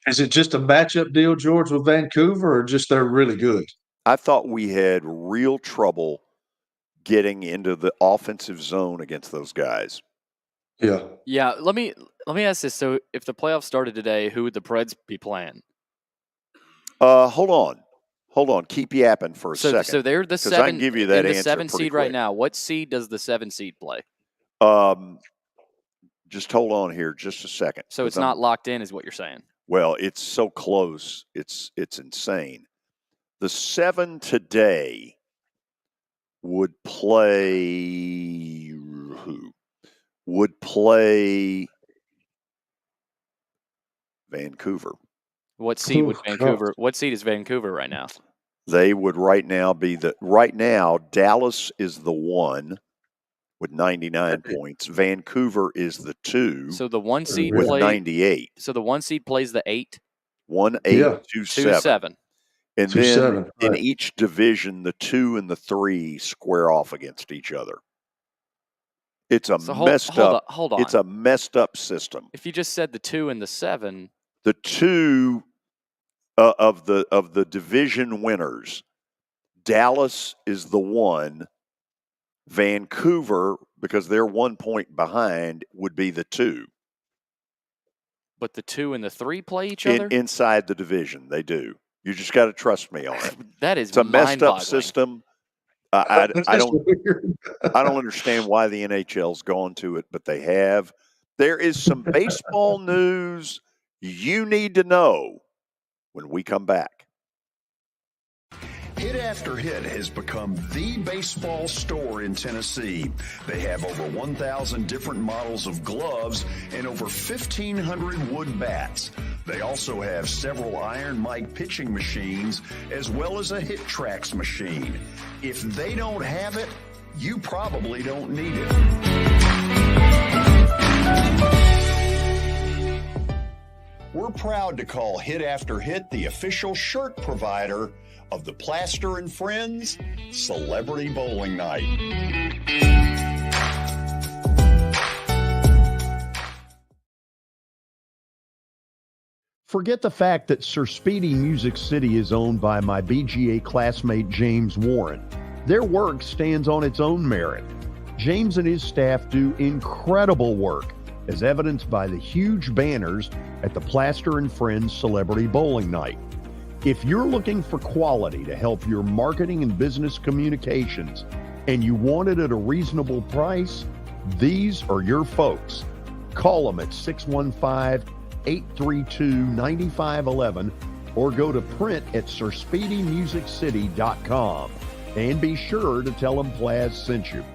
Is it just a matchup deal, George, with Vancouver, or just they're really good? I thought we had real trouble getting into the offensive zone against those guys. Yeah. Yeah, let me ask this. So if the playoffs started today, who would the Preds be playing? Hold on. Keep yapping for a second. So they're the 7. I can give you that answer. The 7 seed right quick. now. What seed does the 7 seed play? Just hold on here just a second. So it's not locked in, is what you're saying? Well, it's so close. It's insane. The 7 today would play who? Would play Vancouver. What seed would Vancouver? What seed is Vancouver right now? They would right now Dallas is the 1 with 99 points. Vancouver is the 2. So the 1 seed with 98. So the 1 seed plays the 8. 1, 8, 2, 7. And 2, then 7, right. In each division, the 2 and the 3 square off against each other. It's a messed up. Hold on. It's a messed up system. If you just said the 2 and the 7, the 2 of the division winners, Dallas is the 1. Vancouver, because they're 1 point behind, would be the 2. But the 2 and the 3 play each other? Inside the division, they do. You just got to trust me on it. That is It's a messed up mind-boggling. system. I don't understand why the NHL's gone to it, but they have. There is some baseball news you need to know when we come back. Hit After Hit has become the baseball store in Tennessee. They have over 1,000 different models of gloves and over 1,500 wood bats. They also have several Iron Mike pitching machines as well as a Hit Tracks machine. If they don't have it, you probably don't need it. We're proud to call Hit After Hit the official shirt provider of the Plaster and Friends Celebrity Bowling Night. Forget the fact that Sir Speedy Music City is owned by my BGA classmate James Warren. Their work stands on its own merit. James and his staff do incredible work, as evidenced by the huge banners at the Plaster and Friends Celebrity Bowling Night. If you're looking for quality to help your marketing and business communications, and you want it at a reasonable price, these are your folks. Call them at 615-832-9511 or go to print at sirspeedymusiccity.com. And be sure to tell them Plaz sent you.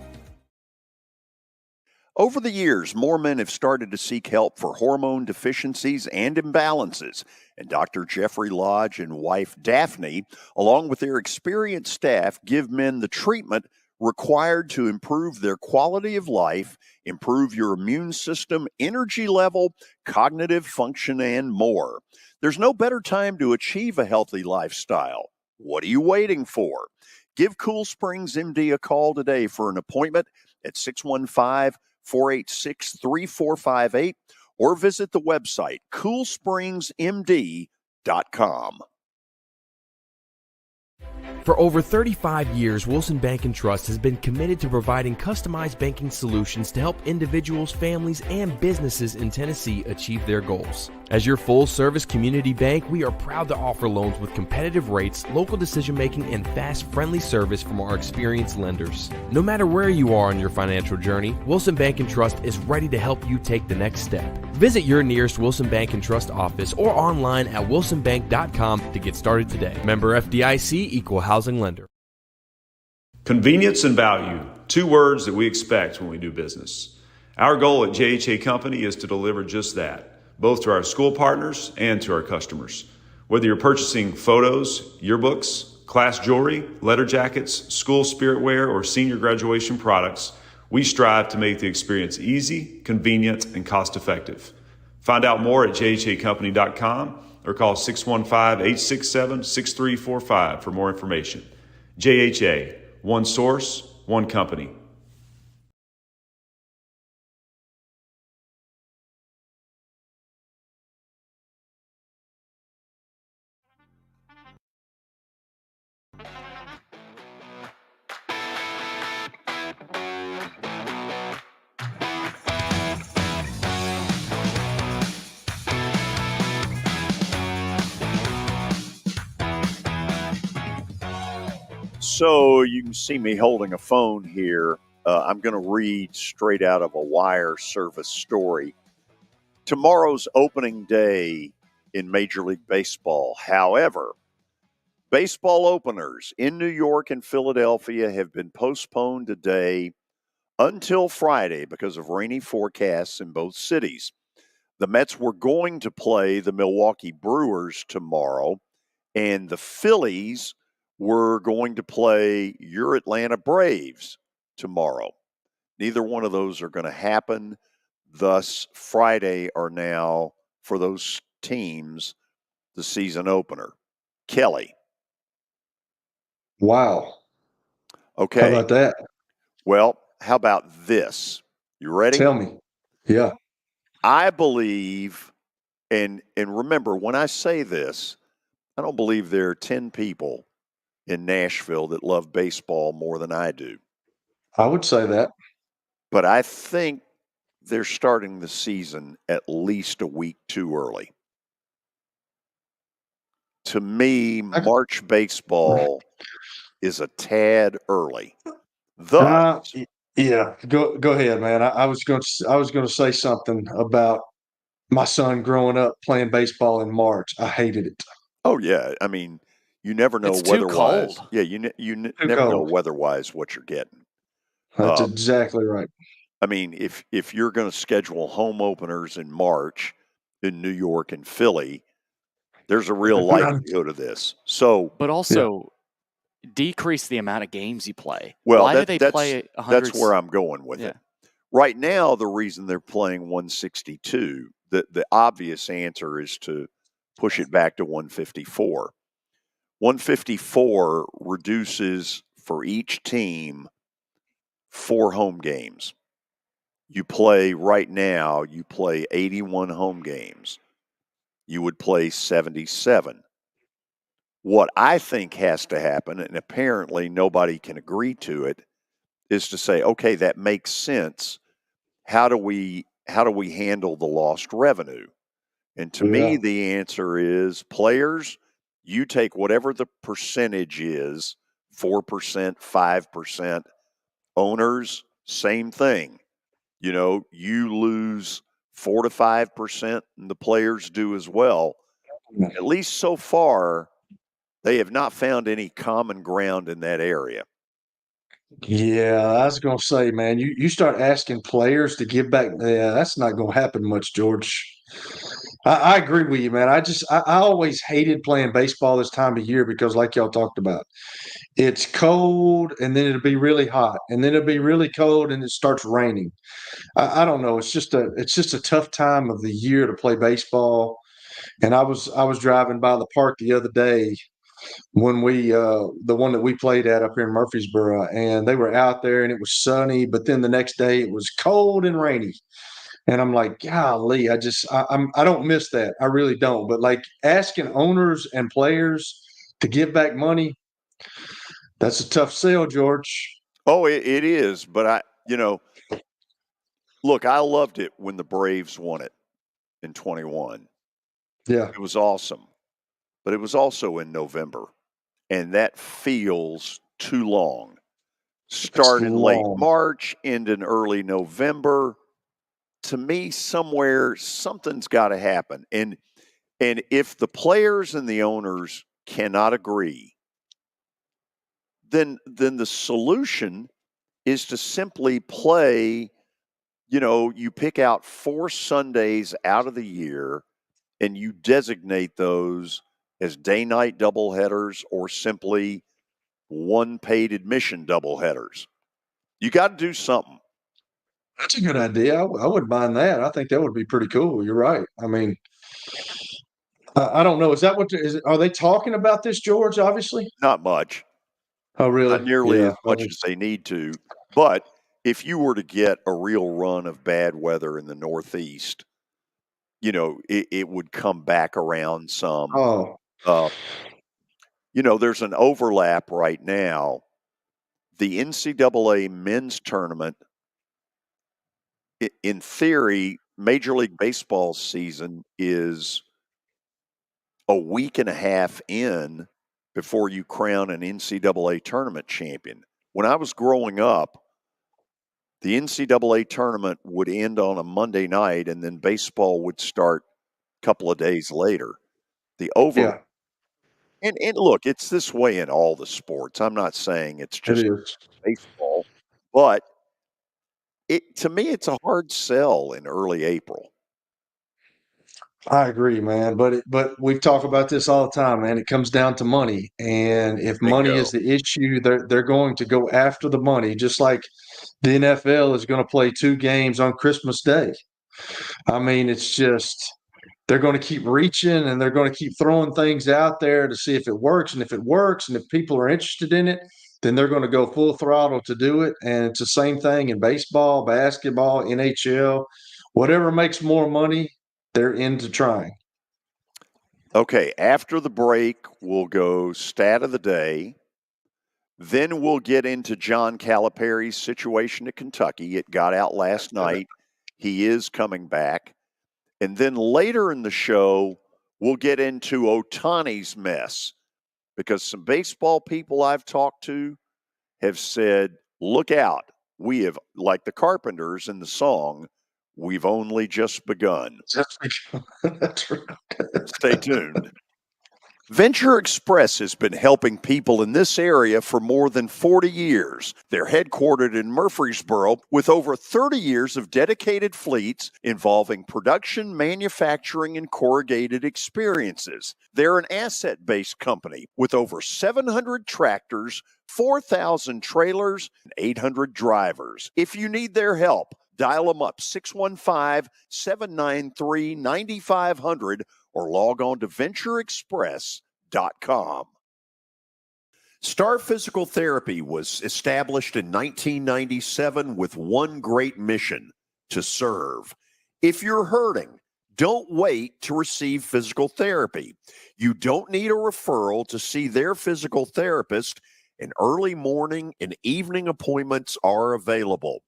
Over the years, more men have started to seek help for hormone deficiencies and imbalances, and Dr. Jeffrey Lodge and wife Daphne, along with their experienced staff, give men the treatment required to improve their quality of life, improve your immune system, energy level, cognitive function, and more. There's no better time to achieve a healthy lifestyle. What are you waiting for? Give Cool Springs MD a call today for an appointment at 615-486-3458 or visit the website coolspringsmd.com. For over 35 years, Wilson Bank & Trust has been committed to providing customized banking solutions to help individuals, families, and businesses in Tennessee achieve their goals. As your full-service community bank, we are proud to offer loans with competitive rates, local decision-making, and fast, friendly service from our experienced lenders. No matter where you are on your financial journey, Wilson Bank & Trust is ready to help you take the next step. Visit your nearest Wilson Bank & Trust office or online at wilsonbank.com to get started today. Member FDIC, Equal Housing Lender. Convenience and value, two words that we expect when we do business. Our goal at JHA Company is to deliver just that, both to our school partners and to our customers. Whether you're purchasing photos, yearbooks, class jewelry, letter jackets, school spirit wear, or senior graduation products, we strive to make the experience easy, convenient, and cost-effective. Find out more at jhacompany.com or call 615-867-6345 for more information. JHA, one source, one company. So you can see me holding a phone here. I'm going to read straight out of a wire service story. Tomorrow's opening day in Major League Baseball. However, baseball openers in New York and Philadelphia have been postponed today until Friday because of rainy forecasts in both cities. The Mets were going to play the Milwaukee Brewers tomorrow, and the Phillies were going to play your Atlanta Braves tomorrow. Neither one of those are going to happen. Thus, Friday are now, for those teams, the season opener. Kelly. Wow. Okay. How about that? Well, how about this? You ready? Tell me. Yeah. I believe, and remember, when I say this, I don't believe there are 10 people in Nashville that love baseball more than I do. I would say that. But I think they're starting the season at least a week too early. To me, March baseball is a tad early. Thus, yeah, go ahead, man. I was going to say something about my son growing up playing baseball in March. I hated it. Oh yeah, I mean, you never know It's too weather-wise. cold. Yeah, you never know weather-wise what you're getting. That's exactly right. I mean, if you're going to schedule home openers in March in New York and Philly, there's a real likelihood of this. So, but also decrease the amount of games you play. Well, why do they play 100? That's where I'm going with it. Right now, the reason they're playing 162, the obvious answer is to push it back to 154. 154 reduces for each team 4 home games. You play 81 home games. You would play 77. What I think has to happen, and apparently nobody can agree to it, is to say, okay, that makes sense. How do we handle the lost revenue? And to me, the answer is players, you take whatever the percentage is, 4%, 5%. Owners, same thing. You lose 4 to 5%, and the players do as well. At least so far, they have not found any common ground in that area. Yeah, I was going to say, man, you start asking players to give back. Yeah, that's not going to happen much, George. I agree with you, man. I always hated playing baseball this time of year because, like y'all talked about, it's cold and then it'll be really hot and then it'll be really cold and it starts raining. I don't know. It's just a tough time of the year to play baseball. And I was driving by the park the other day when the one that we played at up here in Murfreesboro, and they were out there and it was sunny, but then the next day it was cold and rainy. And I'm like, golly, I don't miss that. I really don't. But like asking owners and players to give back money, that's a tough sell, George. Oh, it is. But look, I loved it when the Braves won it in 21. Yeah. It was awesome. But it was also in November. And that feels too long. Start in late March, end in early November. To me, something's got to happen. And if the players and the owners cannot agree, then the solution is to simply play. You pick out 4 Sundays out of the year and you designate those as day-night doubleheaders or simply one paid admission doubleheaders. You got to do something. That's a good idea. I wouldn't mind that. I think that would be pretty cool. You're right. I mean, I don't know. Is that are they talking about this, George? Obviously, not much. Oh, really? Not nearly as much as they need to. But if you were to get a real run of bad weather in the Northeast, it would come back around some. There's an overlap right now. The NCAA men's tournament, in theory, Major League Baseball season is a week and a half in before you crown an NCAA tournament champion. When I was growing up, the NCAA tournament would end on a Monday night, and then baseball would start a couple of days later. And look, it's this way in all the sports. I'm not saying it's just baseball, but to me, it's a hard sell in early April. I agree, man. But we talk about this all the time, man. It comes down to money, and if money is the issue, they're going to go after the money. Just like the NFL is going to play 2 games on Christmas Day. I mean, it's just they're going to keep reaching and they're going to keep throwing things out there to see if it works. And if it works, and if people are interested in it, then they're going to go full throttle to do it. And it's the same thing in baseball, basketball, NHL, whatever makes more money. They're into trying. Okay, after the break, we'll go stat of the day. Then we'll get into John Calipari's situation at Kentucky. It got out last night. He is coming back. And then later in the show, we'll get into Ohtani's mess, because some baseball people I've talked to have said, look out. We have, like the Carpenters in the song, we've only just begun. That's right. Stay tuned. Venture Express has been helping people in this area for more than 40 years. They're headquartered in Murfreesboro with over 30 years of dedicated fleets involving production, manufacturing, and corrugated experiences. They're an asset-based company with over 700 tractors, 4,000 trailers, and 800 drivers. If you need their help, dial them up 615-793-9500 or log on to ventureexpress.com. Star Physical Therapy was established in 1997 with one great mission: to serve. If you're hurting, don't wait to receive physical therapy. You don't need a referral to see their physical therapist, and early morning and evening appointments are available.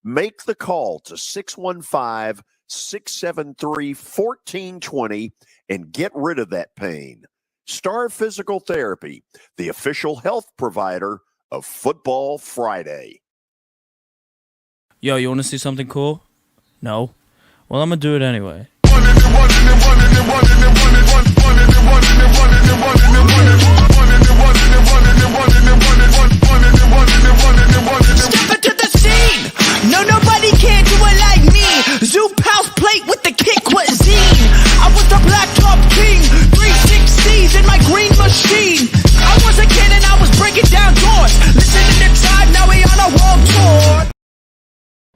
Make the call to 615-673-1420 and get rid of that pain. Star Physical Therapy, the official health provider of Football Friday. Yo, you want to see something cool? No? Well, I'm going to do it anyway. Step into the scene! No, nobody can do it like me. Zoom house plate with the kick cuisine. I was the black top king, 360s in my green machine. I was a kid and I was breaking down doors. Listening to Tribe, now we on a world tour.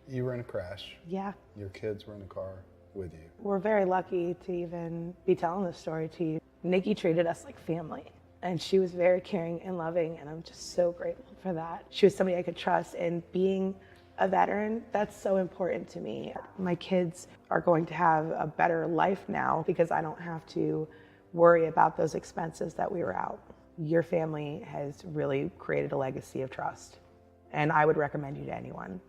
You were in a crash. Yeah. Your kids were in the car with you. We're very lucky to even be telling this story to you. Nikki treated us like family, and she was very caring and loving, and I'm just so grateful for that. She was somebody I could trust, and being a veteran, that's so important to me. My kids are going to have a better life now because I don't have to worry about those expenses that we were out. Your family has really created a legacy of trust, and I would recommend you to anyone.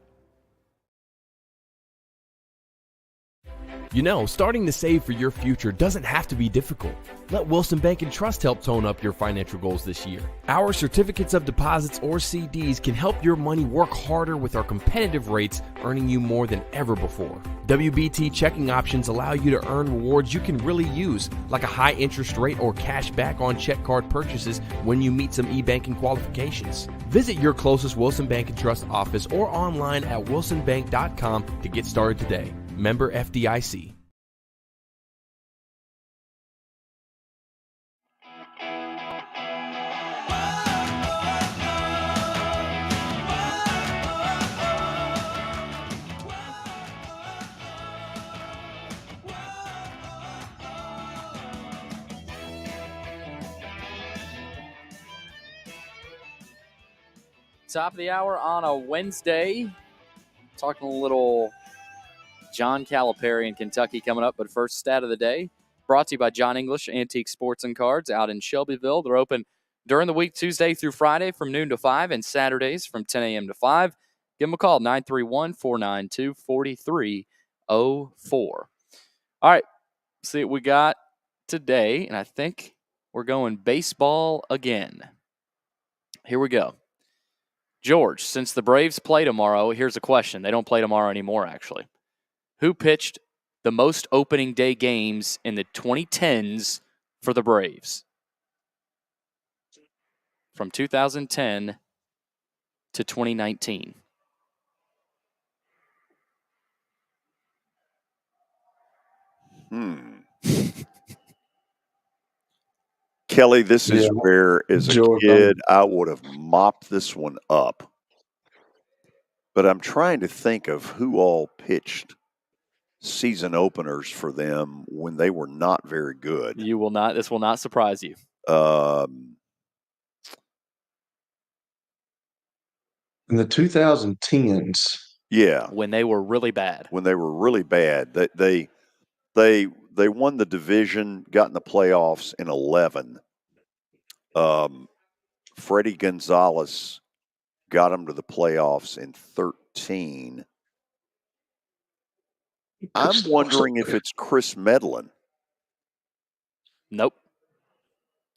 You know, starting to save for your future doesn't have to be difficult. Let Wilson Bank and Trust help tone up your financial goals this year. Our certificates of deposits or CDs can help your money work harder with our competitive rates, earning you more than ever before. WBT checking options allow you to earn rewards you can really use, like a high interest rate or cash back on check card purchases when you meet some e-banking qualifications. Visit your closest Wilson Bank and Trust office or online at wilsonbank.com to get started today. Member FDIC. Top of the hour on a Wednesday. Talking a little John Calipari in Kentucky coming up, but first stat of the day brought to you by John English Antique Sports and Cards out in Shelbyville. They're open during the week, Tuesday through Friday from noon to 5 and Saturdays from 10 a.m. to 5. Give them a call, 931-492-4304. All right, see what we got today, and I think we're going baseball again. Here we go. George, since the Braves play tomorrow, here's a question. They don't play tomorrow anymore, actually. Who pitched the most opening day games in the 2010s for the Braves? From 2010 to 2019. Kelly, this is where, as a George, kid, I would have mopped this one up. But I'm trying to think of who all pitched season openers for them when they were not very good. You will not. This will not surprise you. In the 2010s. Yeah. When they were really bad. When they were really bad. They won the division, got in the playoffs in 11. Freddie Gonzalez got them to the playoffs in 13. I'm wondering if it's Chris Medlin. Nope.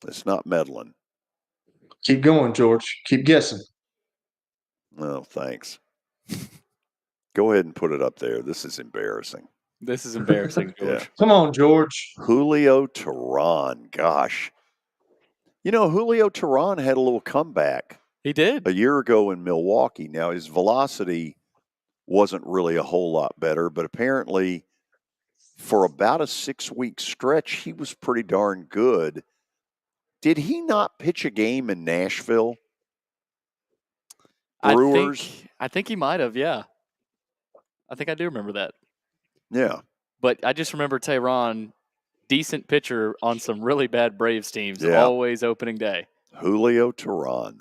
It's not Medlin. Keep going, George. Keep guessing. No, thanks. Go ahead and put it up there. This is embarrassing. This is embarrassing, George. Yeah. Come on, George. Julio Teheran. Gosh. You know, Julio Teheran had a little comeback. He did. A year ago in Milwaukee. Now, his velocity wasn't really a whole lot better, but apparently for about a 6-week stretch, he was pretty darn good. Did he not pitch a game in Nashville? Brewers? I think he might have, yeah. I think I do remember that. Yeah. But I just remember Tehran, decent pitcher on some really bad Braves teams, Yeah. always opening day. Julio Teheran.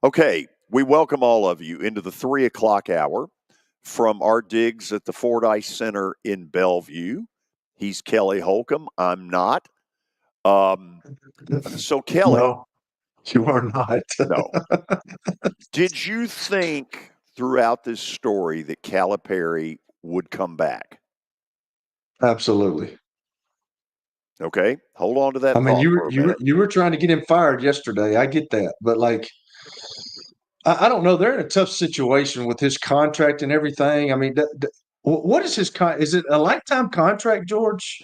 Okay, we welcome all of you into the 3 o'clock hour from our digs at the Fordyce Center in Bellevue. He's Kelly Holcomb. I'm not. So, Kelly. No, you are not. No. Did you think throughout this story that Calipari would come back? Absolutely. Okay, hold on to that. I mean, thought you were trying to get him fired yesterday. I get that, but like, I don't know. They're in a tough situation with his contract and everything. I mean, what is his is it a lifetime contract, George?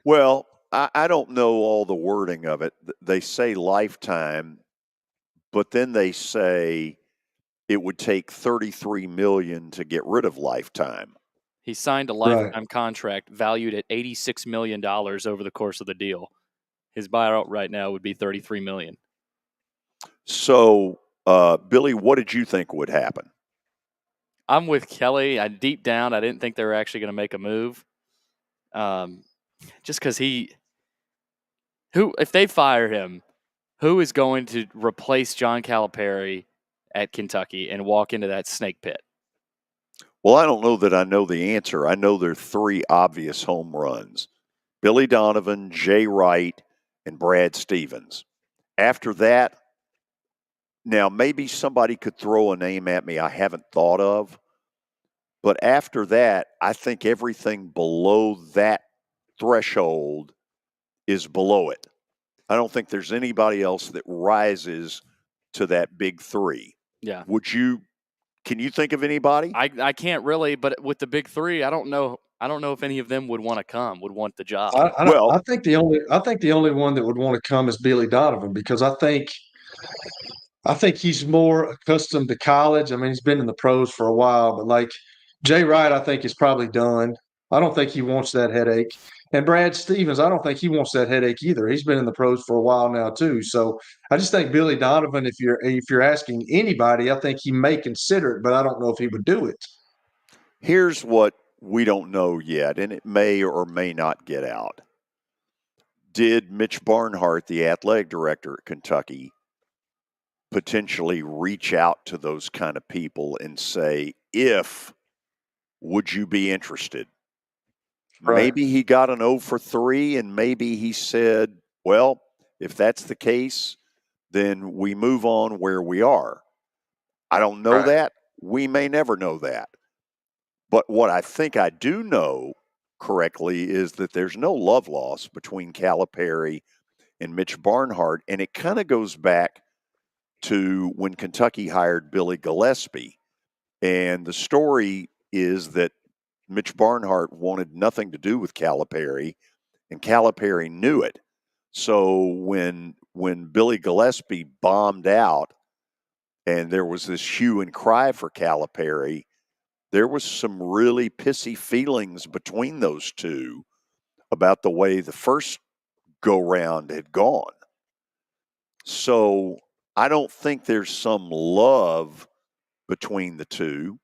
Well, I don't know all the wording of it. They say lifetime, but then they say it would take $33 million to get rid of lifetime. He signed a lifetime contract valued at $86 million over the course of the deal. His buyout right now would be $33 million. So, Billy, what did you think would happen? I'm with Kelly. Deep down, I didn't think they were actually going to make a move. Just because if they fire him, who is going to replace John Calipari at Kentucky and walk into that snake pit? Well, I don't know that I know the answer. I know there are 3 obvious home runs. Billy Donovan, Jay Wright, and Brad Stevens. After that, now maybe somebody could throw a name at me I haven't thought of. But after that, I think everything below that threshold is below it. I don't think there's anybody else that rises to that big 3. Yeah. Can you think of anybody? I can't really, but with the big 3, I don't know if any of them would want the job. I think the only one that would want to come is Billy Donovan, because I think he's more accustomed to college. I mean, he's been in the pros for a while, but like Jay Wright, I think is probably done. I don't think he wants that headache. And Brad Stevens, I don't think he wants that headache either. He's been in the pros for a while now too. So I just think Billy Donovan, if you're asking anybody, I think he may consider it, but I don't know if he would do it. Here's what we don't know yet, and it may or may not get out. Did Mitch Barnhart, the athletic director at Kentucky, potentially reach out to those kind of people and say, would you be interested? Right. Maybe he got an 0 for 3, and maybe he said, well, if that's the case, then we move on where we are. I don't know that. We may never know that. But what I think I do know correctly is that there's no love lost between Calipari and Mitch Barnhart, and it kind of goes back to when Kentucky hired Billy Gillespie. And the story is that Mitch Barnhart wanted nothing to do with Calipari, and Calipari knew it. So when Billy Gillespie bombed out and there was this hue and cry for Calipari, there was some really pissy feelings between those two about the way the first go-round had gone. So I don't think there's some love between the two.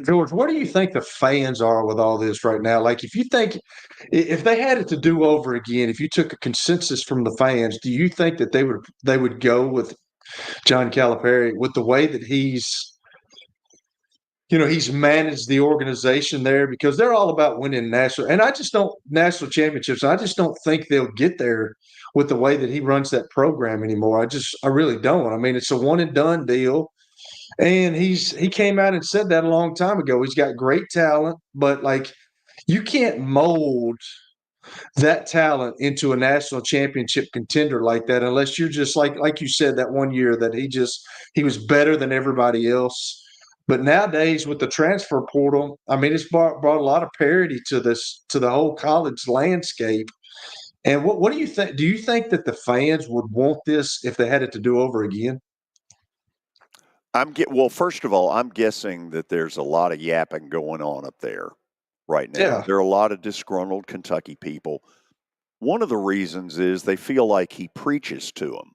George, what do you think the fans are with all this right now? Like, if they had it to do over again, if you took a consensus from the fans, do you think that they would go with John Calipari with the way that he's managed the organization there? Because they're all about winning national championships. And I just don't think they'll get there with the way that he runs that program anymore. I really don't. I mean, it's a one and done deal. And he came out and said that a long time ago. He's got great talent, but like you can't mold that talent into a national championship contender like that unless you're just like you said that one year that he was better than everybody else. But nowadays with the transfer portal, I mean, it's brought a lot of parity to the whole college landscape. And what do you think? Do you think that the fans would want this if they had it to do over again? Well, first of all, I'm guessing that there's a lot of yapping going on up there right now. Yeah. There are a lot of disgruntled Kentucky people. One of the reasons is they feel like he preaches to them,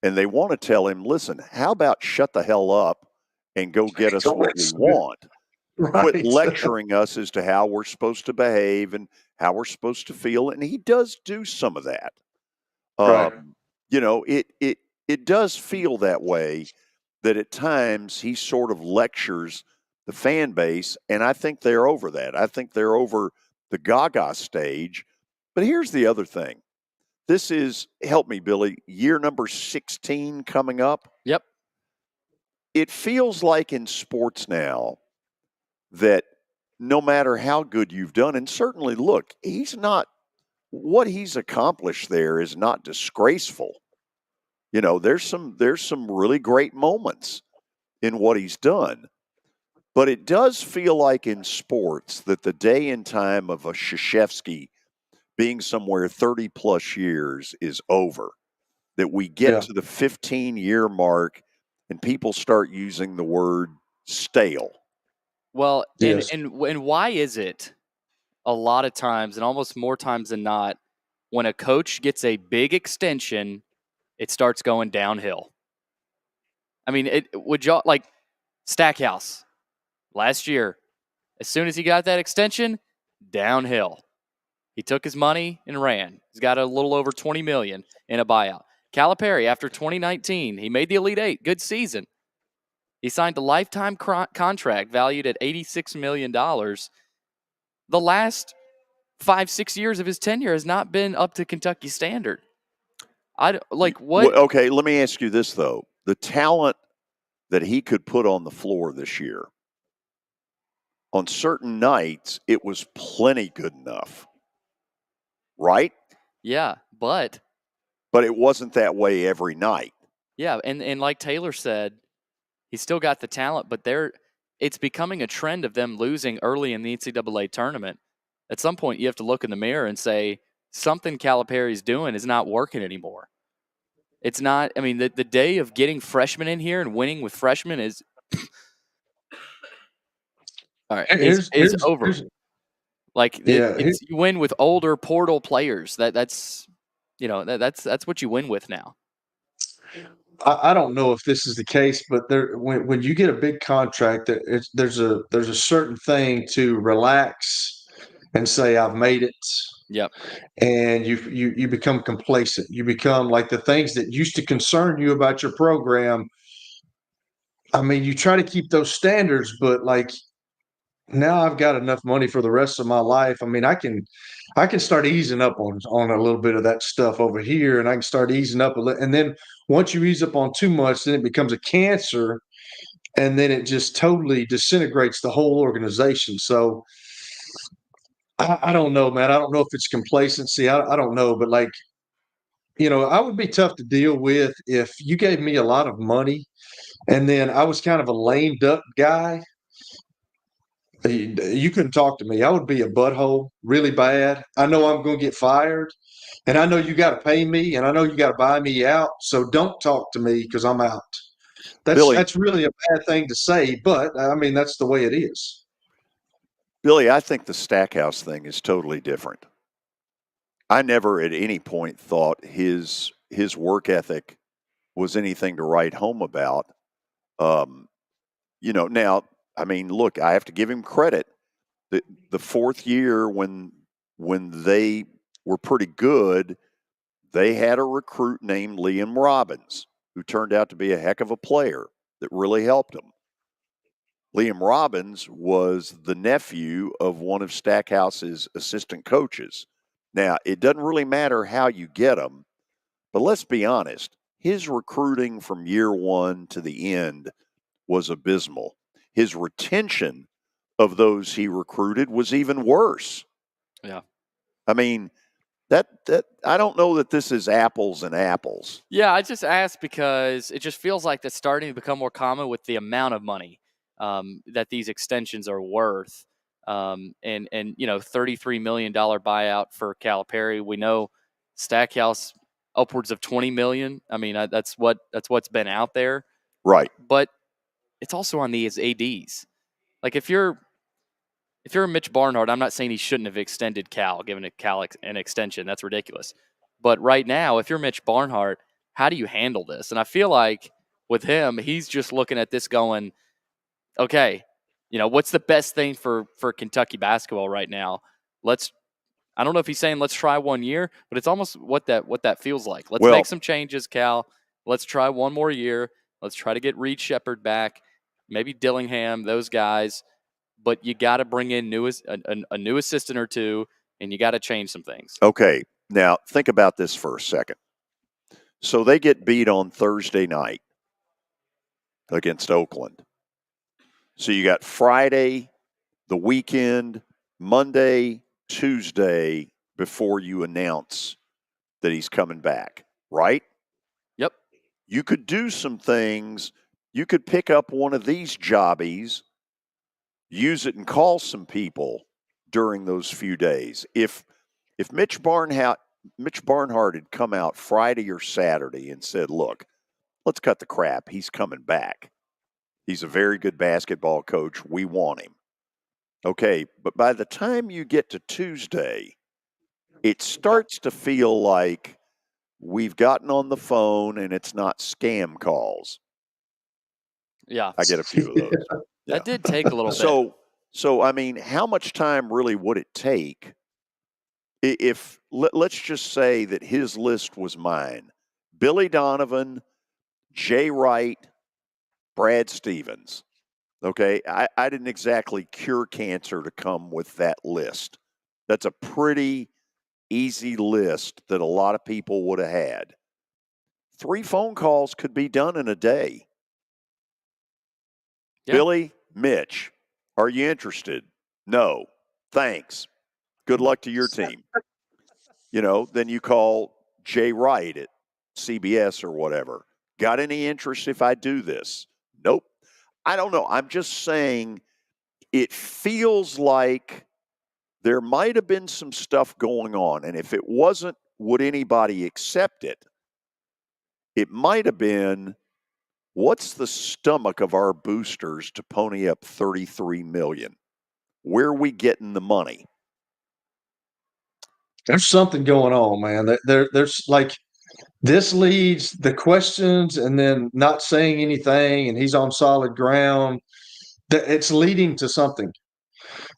and they want to tell him, listen, how about shut the hell up and go get us what we want? Right. Quit lecturing us as to how we're supposed to behave and how we're supposed to feel. And he does do some of that. Right. You know, it does feel that way, that at times he sort of lectures the fan base, and I think they're over that. I think they're over the gaga stage. But here's the other thing. This is, help me, Billy, year number 16 coming up. Yep. It feels like in sports now that no matter how good you've done, and certainly, look, what he's accomplished there is not disgraceful. You know, there's some really great moments in what he's done. But it does feel like in sports that the day and time of a Krzyzewski being somewhere 30 plus years is over, that we get to the 15-year mark and people start using the word stale. Well, Yes. and why is it a lot of times, and almost more times than not, when a coach gets a big extension, it starts going downhill? I mean, would y'all like Stackhouse last year? As soon as he got that extension, downhill. He took his money and ran. He's got a little over $20 million in a buyout. Calipari, after 2019, he made the Elite Eight. Good season. He signed a lifetime contract valued at $86 million. The last 5-6 years of his tenure has not been up to Kentucky standard. What? Well, okay, let me ask you this, though. The talent that he could put on the floor this year, on certain nights, it was plenty good enough. Right? Yeah, but it wasn't that way every night. Yeah, and like Taylor said, he's still got the talent, but it's becoming a trend of them losing early in the NCAA tournament. At some point, you have to look in the mirror and say, something Calipari's doing is not working anymore. It's not, I mean, the day of getting freshmen in here and winning with freshmen is all right, is over. You win with older portal players. That's what you win with now. I don't know if this is the case, but when you get a big contract, there's a certain thing to relax and say I've made it. Yep. And you become complacent. You become like the things that used to concern you about your program. I mean, you try to keep those standards, but like now I've got enough money for the rest of my life. I mean, I can start easing up on a little bit of that stuff over here, and I can start easing up a little. And then once you ease up on too much, then it becomes a cancer, and then it just totally disintegrates the whole organization. So I don't know, man. I don't know if it's complacency. I don't know, but like, I would be tough to deal with if you gave me a lot of money, and then I was kind of a lame duck guy. You couldn't talk to me. I would be a butthole really bad. I know I'm going to get fired, and I know you got to pay me, and I know you got to buy me out. So don't talk to me because I'm out. That's really a bad thing to say, but I mean, that's the way it is. Billy, I think the Stackhouse thing is totally different. I never at any point thought his work ethic was anything to write home about. Now, I mean, look, I have to give him credit. The fourth year when they were pretty good, they had a recruit named Liam Robbins, who turned out to be a heck of a player that really helped them. Liam Robbins was the nephew of one of Stackhouse's assistant coaches. Now, it doesn't really matter how you get them, but let's be honest. His recruiting from year one to the end was abysmal. His retention of those he recruited was even worse. Yeah. I mean, that I don't know that this is apples and apples. Yeah, I just asked because it just feels like that's starting to become more common with the amount of money that these extensions are worth. And $33 million buyout for Calipari. We know Stackhouse upwards of $20 million. I mean, that's what's been out there. Right. But it's also on these ADs. Like if you're a Mitch Barnhart, I'm not saying he shouldn't have extended Cal, given Cal an extension. That's ridiculous. But right now, if you're Mitch Barnhart, how do you handle this? And I feel like with him, he's just looking at this going, okay, what's the best thing for Kentucky basketball right now? I don't know if he's saying let's try 1 year, but it's almost what that feels like. Let's make some changes, Cal. Let's try one more year. Let's try to get Reed Shepherd back, maybe Dillingham, those guys. But you got to bring in a new assistant or two, and you got to change some things. Okay, now think about this for a second. So they get beat on Thursday night against Oakland. So you got Friday, the weekend, Monday, Tuesday before you announce that he's coming back, right? Yep. You could do some things. You could pick up one of these jobbies, use it and call some people during those few days. If Mitch Barnhart had come out Friday or Saturday and said, look, let's cut the crap. He's coming back. He's a very good basketball coach. We want him. Okay, but by the time you get to Tuesday, it starts to feel like we've gotten on the phone and it's not scam calls. Yeah. I get a few of those. That did take a little bit. So, I mean, how much time really would it take if let's just say that his list was mine? Billy Donovan, Jay Wright, Brad Stevens. Okay, I didn't exactly cure cancer to come with that list. That's a pretty easy list that a lot of people would have had. 3 phone calls could be done in a day. Yeah. Billy, Mitch, are you interested? No. Thanks. Good luck to your team. Then you call Jay Wright at CBS or whatever. Got any interest if I do this? Nope. I don't know. I'm just saying it feels like there might have been some stuff going on. And if it wasn't, would anybody accept it? It might have been, what's the stomach of our boosters to pony up $33 million? Where are we getting the money? There's something going on, man. There's like this leads the questions and then not saying anything, and he's on solid ground. It's leading to something.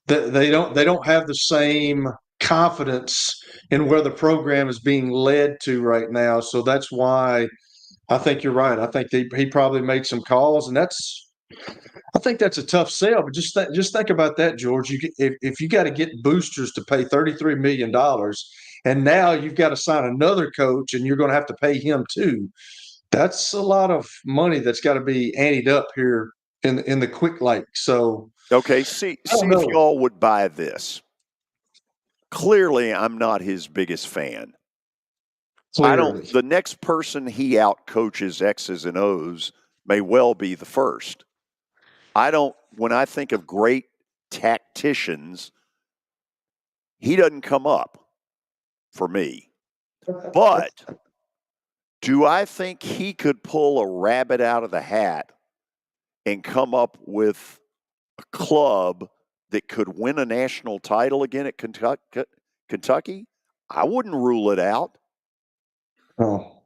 They don't have the same confidence in where the program is being led to right now. So that's why I think you're right. I think he probably made some calls, and I think that's a tough sell. But just think about that, George. If you got to get boosters to pay $33 million, and now you've got to sign another coach, and you're going to have to pay him too. That's a lot of money that's got to be anteed up here in the quick lake. So okay, see if y'all would buy this. Clearly, I'm not his biggest fan. Clearly. The next person he out coaches X's and O's may well be the first. When I think of great tacticians, he doesn't come up for me. But do I think he could pull a rabbit out of the hat and come up with a club that could win a national title again at Kentucky? I wouldn't rule it out. Oh,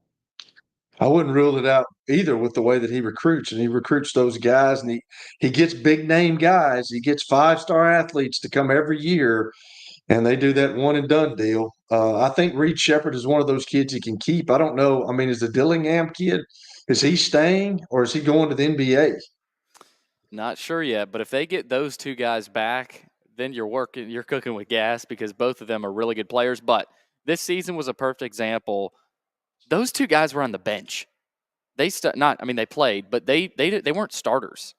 I wouldn't rule it out either with the way that he recruits. And he recruits those guys, and he gets big name guys. He gets 5-star athletes to come every year, and they do that one and done deal. I think Reed Shepherd is one of those kids he can keep. I don't know. I mean, is the Dillingham kid, is he staying or is he going to the NBA? Not sure yet, but if they get those two guys back, then you're cooking with gas because both of them are really good players. But this season was a perfect example. Those two guys were on the bench. they played, but they weren't starters.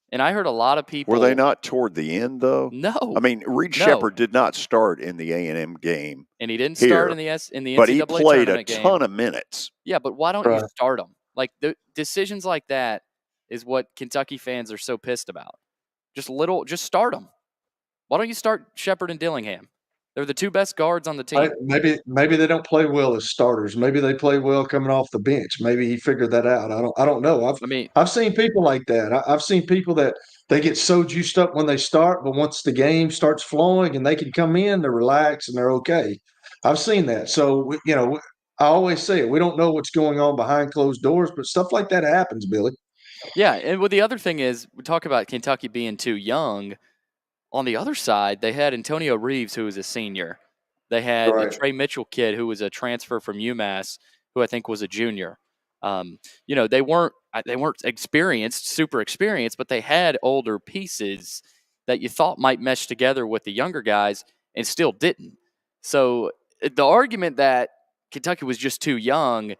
And I heard a lot of people. Were they not toward the end, though? No. I mean, Reed Sheppard did not start in the A&M game. And he didn't start in the NCAA but he played a game. ton of minutes. Yeah, but why don't you start him? Like, the decisions like that is what Kentucky fans are so pissed about. Just start them. Why don't you start Sheppard and Dillingham? They're the two best guards on the team. Maybe they don't play well as starters. Maybe they play well coming off the bench. Maybe he figured that out. I don't know. I've seen people like that. I've seen people that they get so juiced up when they start, but once the game starts flowing and they can come in, they're relaxed and they're okay. I've seen that. So I always say it. We don't know what's going on behind closed doors, but stuff like that happens, Billy. Yeah, and the other thing is, we talk about Kentucky being too young. On the other side, they had Antonio Reeves, who was a senior. They had the Trey Mitchell kid, who was a transfer from UMass, who I think was a junior. They weren't experienced, super experienced, but they had older pieces that you thought might mesh together with the younger guys and still didn't. So the argument that Kentucky was just too young,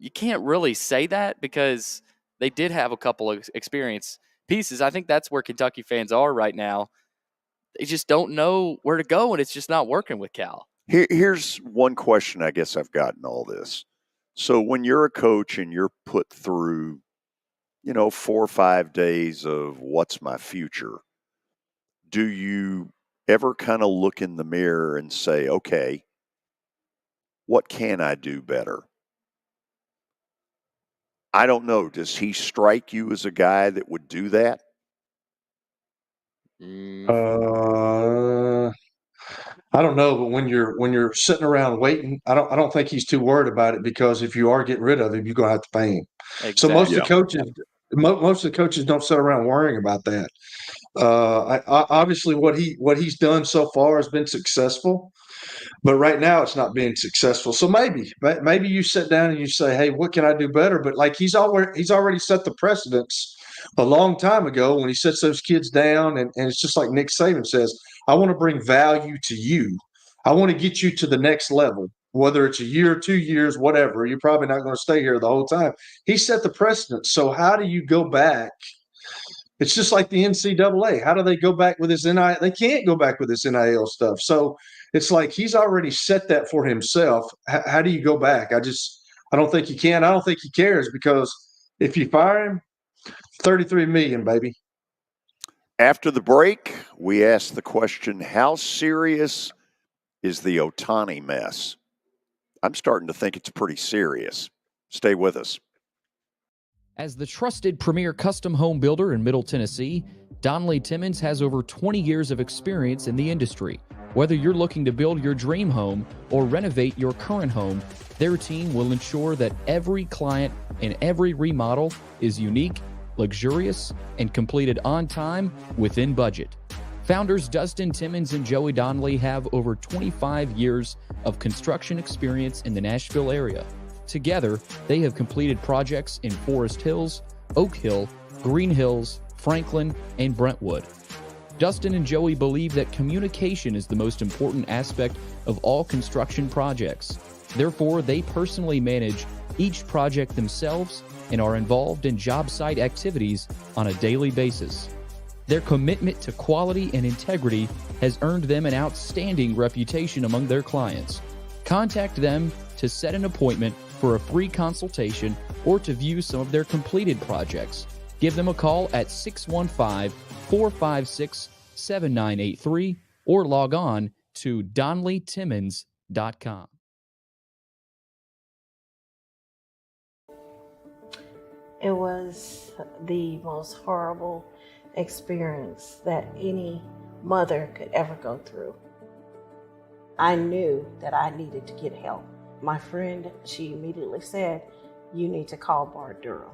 you can't really say that because they did have a couple of experienced pieces. I think that's where Kentucky fans are right now. They just don't know where to go, and it's just not working with Cal. Here's one question I guess I've gotten all this. So when you're a coach and you're put through, 4 or 5 days of what's my future, do you ever kind of look in the mirror and say, okay, what can I do better? I don't know. Does he strike you as a guy that would do that? I don't know, but when you're sitting around waiting, I don't think he's too worried about it, because if you are getting rid of him, you're gonna have to pay him. Exactly. So most of the coaches don't sit around worrying about that. Obviously, what he's done so far has been successful, but right now it's not being successful. So maybe you sit down and you say, "Hey, what can I do better?" But like he's already set the precedence a long time ago when he sets those kids down, and it's just like Nick Saban says, I want to bring value to you. I want to get you to the next level, whether it's a year, 2 years, whatever. You're probably not going to stay here the whole time. He set the precedence. So how do you go back? It's just like the NCAA. How do they go back with this NIL? They can't go back with this NIL stuff. So it's like he's already set that for himself. How do you go back? I don't think you can. I don't think he cares, because if you fire him, $33 million, baby. After the break, we ask the question, how serious is the Ohtani mess? I'm starting to think it's pretty serious. Stay with us. As the trusted premier custom home builder in Middle Tennessee, Donnelly Timmons has over 20 years of experience in the industry. Whether you're looking to build your dream home or renovate your current home, their team will ensure that every client and every remodel is unique, luxurious, and completed on time within budget. Founders Dustin Timmons and Joey Donnelly have over 25 years of construction experience in the Nashville area. Together, they have completed projects in Forest Hills, Oak Hill, Green Hills, Franklin, and Brentwood. Dustin and Joey believe that communication is the most important aspect of all construction projects. Therefore, they personally manage each project themselves and are involved in job site activities on a daily basis. Their commitment to quality and integrity has earned them an outstanding reputation among their clients. Contact them to set an appointment for a free consultation or to view some of their completed projects. Give them a call at 615-456-7983 or log on to DonnellyTimmons.com. It was the most horrible experience that any mother could ever go through. I knew that I needed to get help. My friend, she immediately said, "You need to call Bart Durham."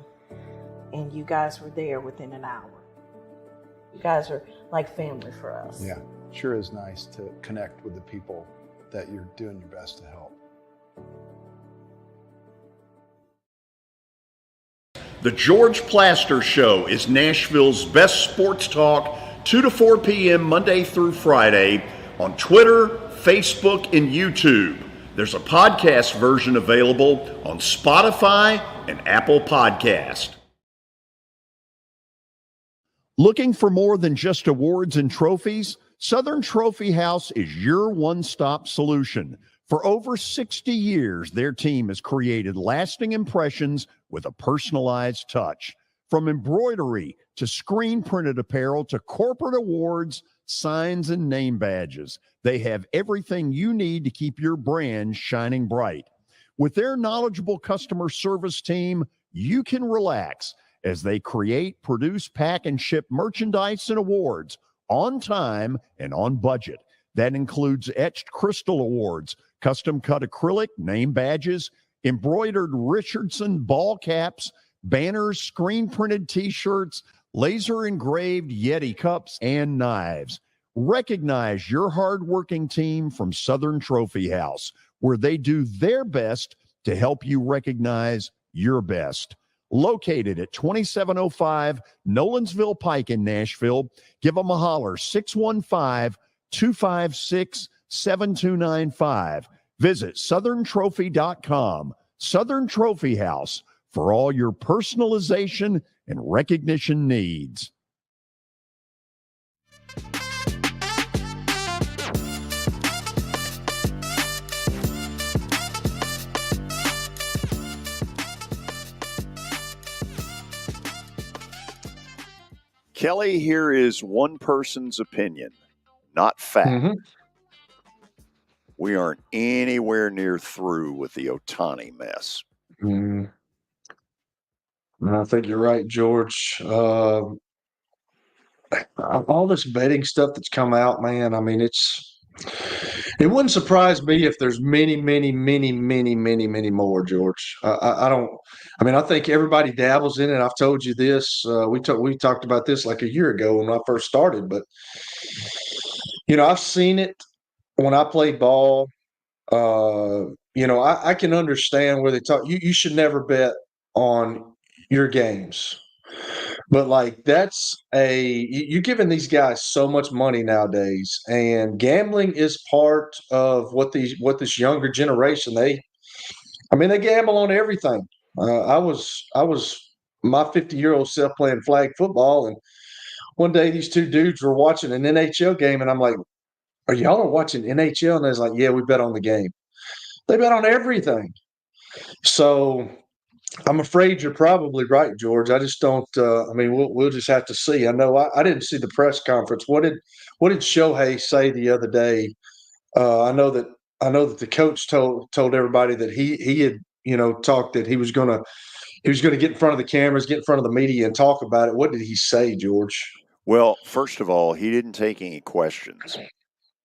And you guys were there within an hour. You guys are like family for us. Yeah, sure is nice to connect with the people that you're doing your best to help. The George Plaster Show is Nashville's best sports talk, 2 to 4 p.m. Monday through Friday on Twitter, Facebook, and YouTube. There's a podcast version available on Spotify and Apple Podcast. Looking for more than just awards and trophies? Southern Trophy House is your one-stop solution. For over 60 years, their team has created lasting impressions with a personalized touch. From embroidery to screen-printed apparel to corporate awards, signs, and name badges, they have everything you need to keep your brand shining bright. With their knowledgeable customer service team, you can relax as they create, produce, pack, and ship merchandise and awards on time and on budget. That includes etched crystal awards, custom-cut acrylic name badges, embroidered Richardson ball caps, banners, screen-printed T-shirts, laser-engraved Yeti cups, and knives. Recognize your hard-working team from Southern Trophy House, where they do their best to help you recognize your best. Located at 2705 Nolensville Pike in Nashville, give them a holler, 615-256-7295. Visit southerntrophy.com. Southern Trophy House, for all your personalization and recognition needs. Kelly, here is one person's opinion, not fact. Mm-hmm. We aren't anywhere near through with the Ohtani mess. I think you're right, George. All this betting stuff that's come out, man, I mean, it wouldn't surprise me if there's many more, George. I think everybody dabbles in it. I've told you this. We talked about this like a year ago when I first started, but I've seen it when I played ball. I can understand where they talk. You should never bet on your games. But you're giving these guys so much money nowadays, and gambling is part of what this younger generation, they gamble on everything. I was my 50-year-old self playing flag football, and one day these two dudes were watching an NHL game, and I'm like, "Are y'all watching NHL?" And they're like, "Yeah, we bet on the game." They bet on everything. So I'm afraid you're probably right, George. I just don't. We'll just have to see. I know I didn't see the press conference. What did Shohei say the other day? I know that the coach told everybody that he had talked that he was gonna get in front of the cameras, get in front of the media, and talk about it. What did he say, George? Well, first of all, he didn't take any questions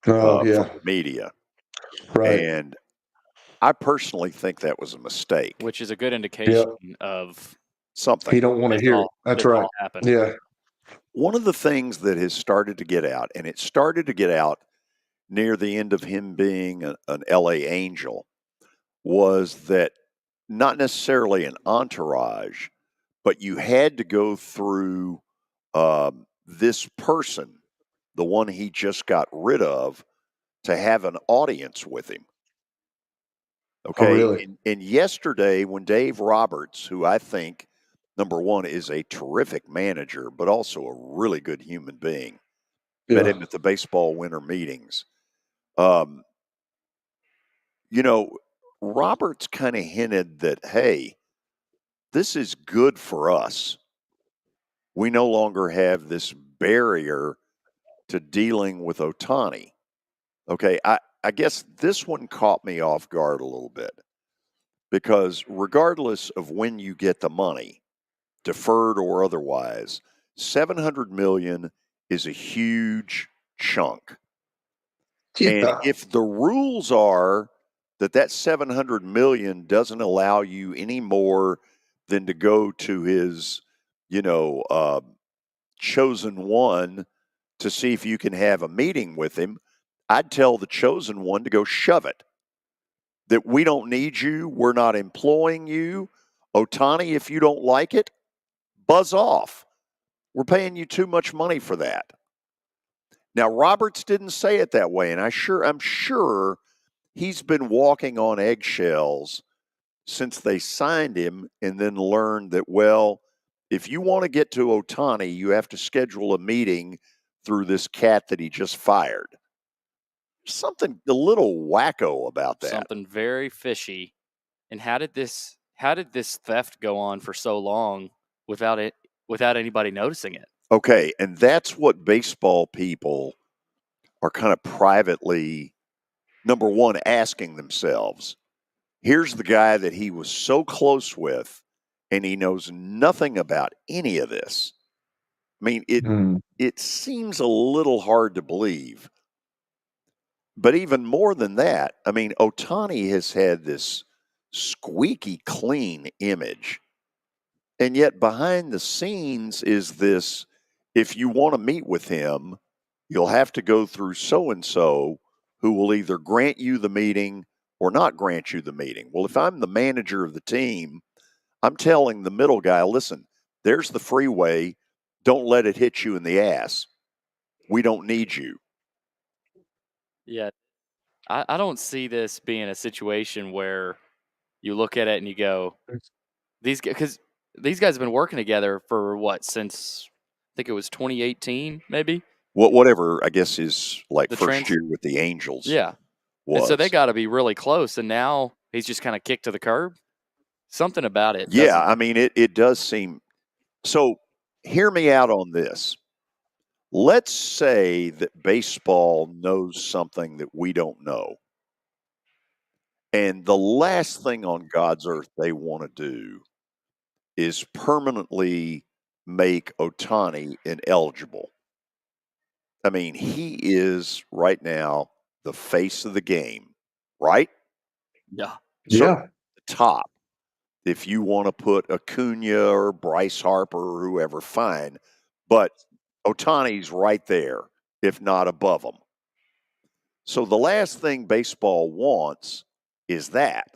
from the media, right? And I personally think that was a mistake. Which is a good indication of something. He don't want to hear it. That's right. Yeah. One of the things that has started to get out, and it started to get out near the end of him being an LA Angel, was that not necessarily an entourage, but you had to go through this person, the one he just got rid of, to have an audience with him. Okay. Oh, really? And yesterday, when Dave Roberts, who I think, number one, is a terrific manager, but also a really good human being, met him at the baseball winter meetings. Roberts kind of hinted that, hey, this is good for us. We no longer have this barrier to dealing with Ohtani. Okay, I guess this one caught me off guard a little bit, because regardless of when you get the money, deferred or otherwise, $700 million is a huge chunk. Yeah. And if the rules are that $700 million doesn't allow you any more than to go to his, chosen one to see if you can have a meeting with him, I'd tell the chosen one to go shove it. That we don't need you. We're not employing you. Ohtani, if you don't like it, buzz off. We're paying you too much money for that. Now, Roberts didn't say it that way, and I'm sure he's been walking on eggshells since they signed him, and then learned that, well, if you want to get to Ohtani, you have to schedule a meeting through this cat that he just fired. Something a little wacko about that. Something very fishy. And how did this theft go on for so long without anybody noticing it? Okay, and that's what baseball people are kind of privately, number one, asking themselves. Here's the guy that he was so close with, and he knows nothing about any of this. I mean, it seems a little hard to believe. But even more than that, I mean, Ohtani has had this squeaky clean image. And yet behind the scenes is this, if you want to meet with him, you'll have to go through so-and-so who will either grant you the meeting or not grant you the meeting. Well, if I'm the manager of the team, I'm telling the middle guy, listen, there's the freeway. Don't let it hit you in the ass. We don't need you. Yeah. I don't see this being a situation where you look at it and you go, because these guys have been working together for what, since I think it was 2018, maybe? Whatever, I guess, is like first year with the Angels. Yeah. And so they got to be really close, and now he's just kind of kicked to the curb. Something about it. Yeah, I mean, it does seem. So hear me out on this. Let's say that baseball knows something that we don't know. And the last thing on God's earth they want to do is permanently make Ohtani ineligible. I mean, he is right now the face of the game, right? Yeah. So at the top, if you want to put Acuna or Bryce Harper or whoever, fine. But Ohtani's right there, if not above him. So the last thing baseball wants is that.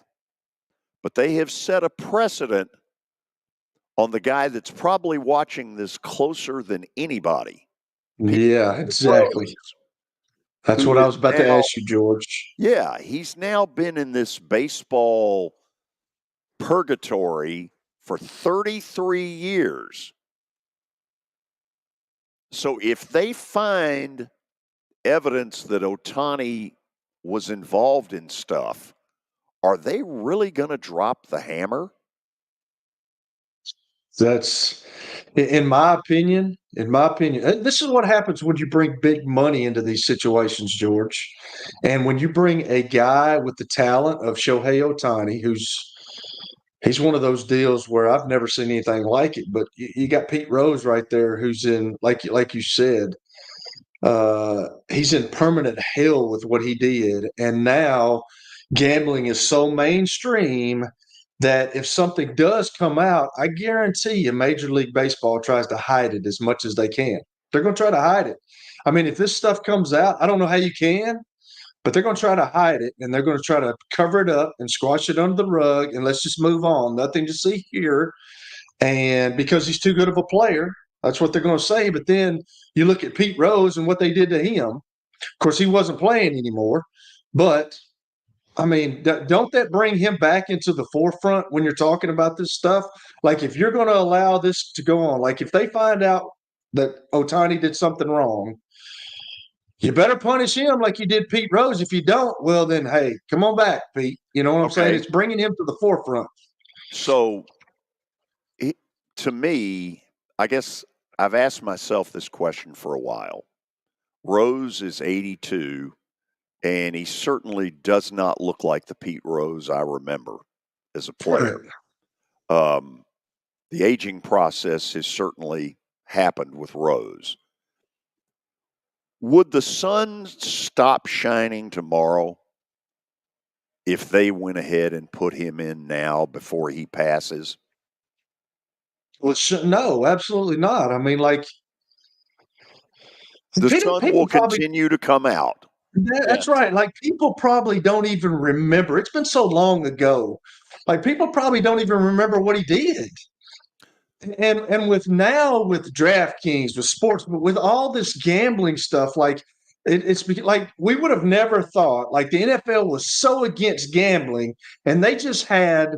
But they have set a precedent on the guy that's probably watching this closer than anybody. Yeah, exactly. That's what I was about to ask you, George. Yeah, he's now been in this baseball purgatory for 33 years. So if they find evidence that Ohtani was involved in stuff, are they really going to drop the hammer? That's, in my opinion, this is what happens when you bring big money into these situations, George. And when you bring a guy with the talent of Shohei Ohtani, he's one of those deals where I've never seen anything like it. But you got Pete Rose right there, who's in, like you said, he's in permanent hell with what he did. And now gambling is so mainstream that if something does come out, I guarantee you Major League Baseball tries to hide it as much as they can. They're going to try to hide it. I mean, if this stuff comes out, I don't know how you can, but they're going to try to hide it, and they're going to try to cover it up and squash it under the rug, and let's just move on. Nothing to see here. And because he's too good of a player, that's what they're going to say. But then you look at Pete Rose and what they did to him. Of course, he wasn't playing anymore, but I mean, don't that bring him back into the forefront when you're talking about this stuff? Like, if you're going to allow this to go on, like if they find out that Ohtani did something wrong, you better punish him like you did Pete Rose. If you don't, well, then, hey, come on back, Pete. You know what I'm saying? It's bringing him to the forefront. So, to me, I guess I've asked myself this question for a while. Rose is 82. And he certainly does not look like the Pete Rose I remember as a player. The aging process has certainly happened with Rose. Would the sun stop shining tomorrow if they went ahead and put him in now before he passes? Well, no, absolutely not. I mean, like, the sun will continue to come out. That's right. Like, people probably don't even remember. It's been so long ago. Like, people probably don't even remember what he did. And with DraftKings, with sports, but with all this gambling stuff, like, It's like we would have never thought. Like the NFL was so against gambling, and they just had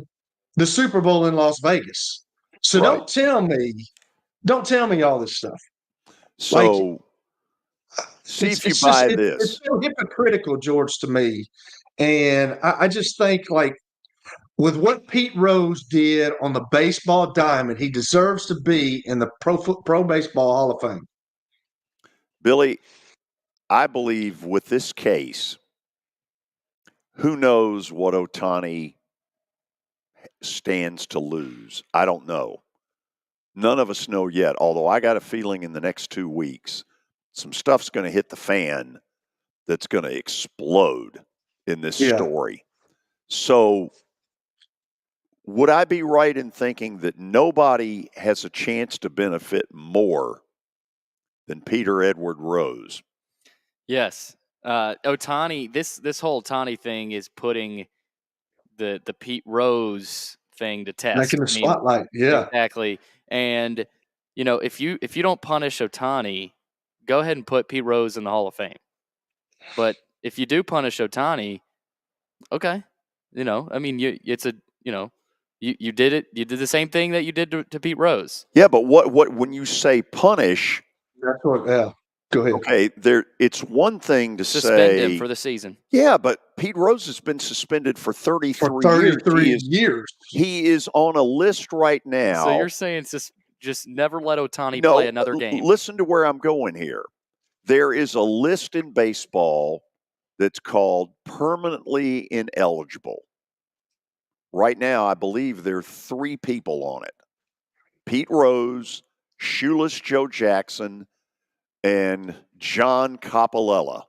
the Super Bowl in Las Vegas. So Right. don't tell me all this stuff. So see if you buy this. It's so hypocritical, George, to me. And I just think, like, with what Pete Rose did on the baseball diamond, he deserves to be in the Pro Baseball Hall of Fame. Billy, I believe with this case, who knows what Ohtani stands to lose? I don't know. None of us know yet, although I got a feeling in the next 2 weeks, some stuff's going to hit the fan that's going to explode in this story. So would I be right in thinking that nobody has a chance to benefit more than Peter Edward Rose? Yes. Ohtani, this whole Ohtani thing is putting the Pete Rose thing to test. Like in the spotlight, yeah. Exactly. And, if you don't punish Ohtani, go ahead and put Pete Rose in the Hall of Fame. But if you do punish Ohtani, okay. You did it. You did the same thing that you did to Pete Rose. Yeah, but what when you say punish? That's what. Yeah. Go ahead. Okay, it's one thing to suspend him for the season. Yeah, but Pete Rose has been suspended for 33 years. He is on a list right now. So you're saying just never let Ohtani play another game? Listen to where I'm going here. There is a list in baseball that's called permanently ineligible. Right now, I believe there are 3 people on it. Pete Rose, Shoeless Joe Jackson, and John Coppolella,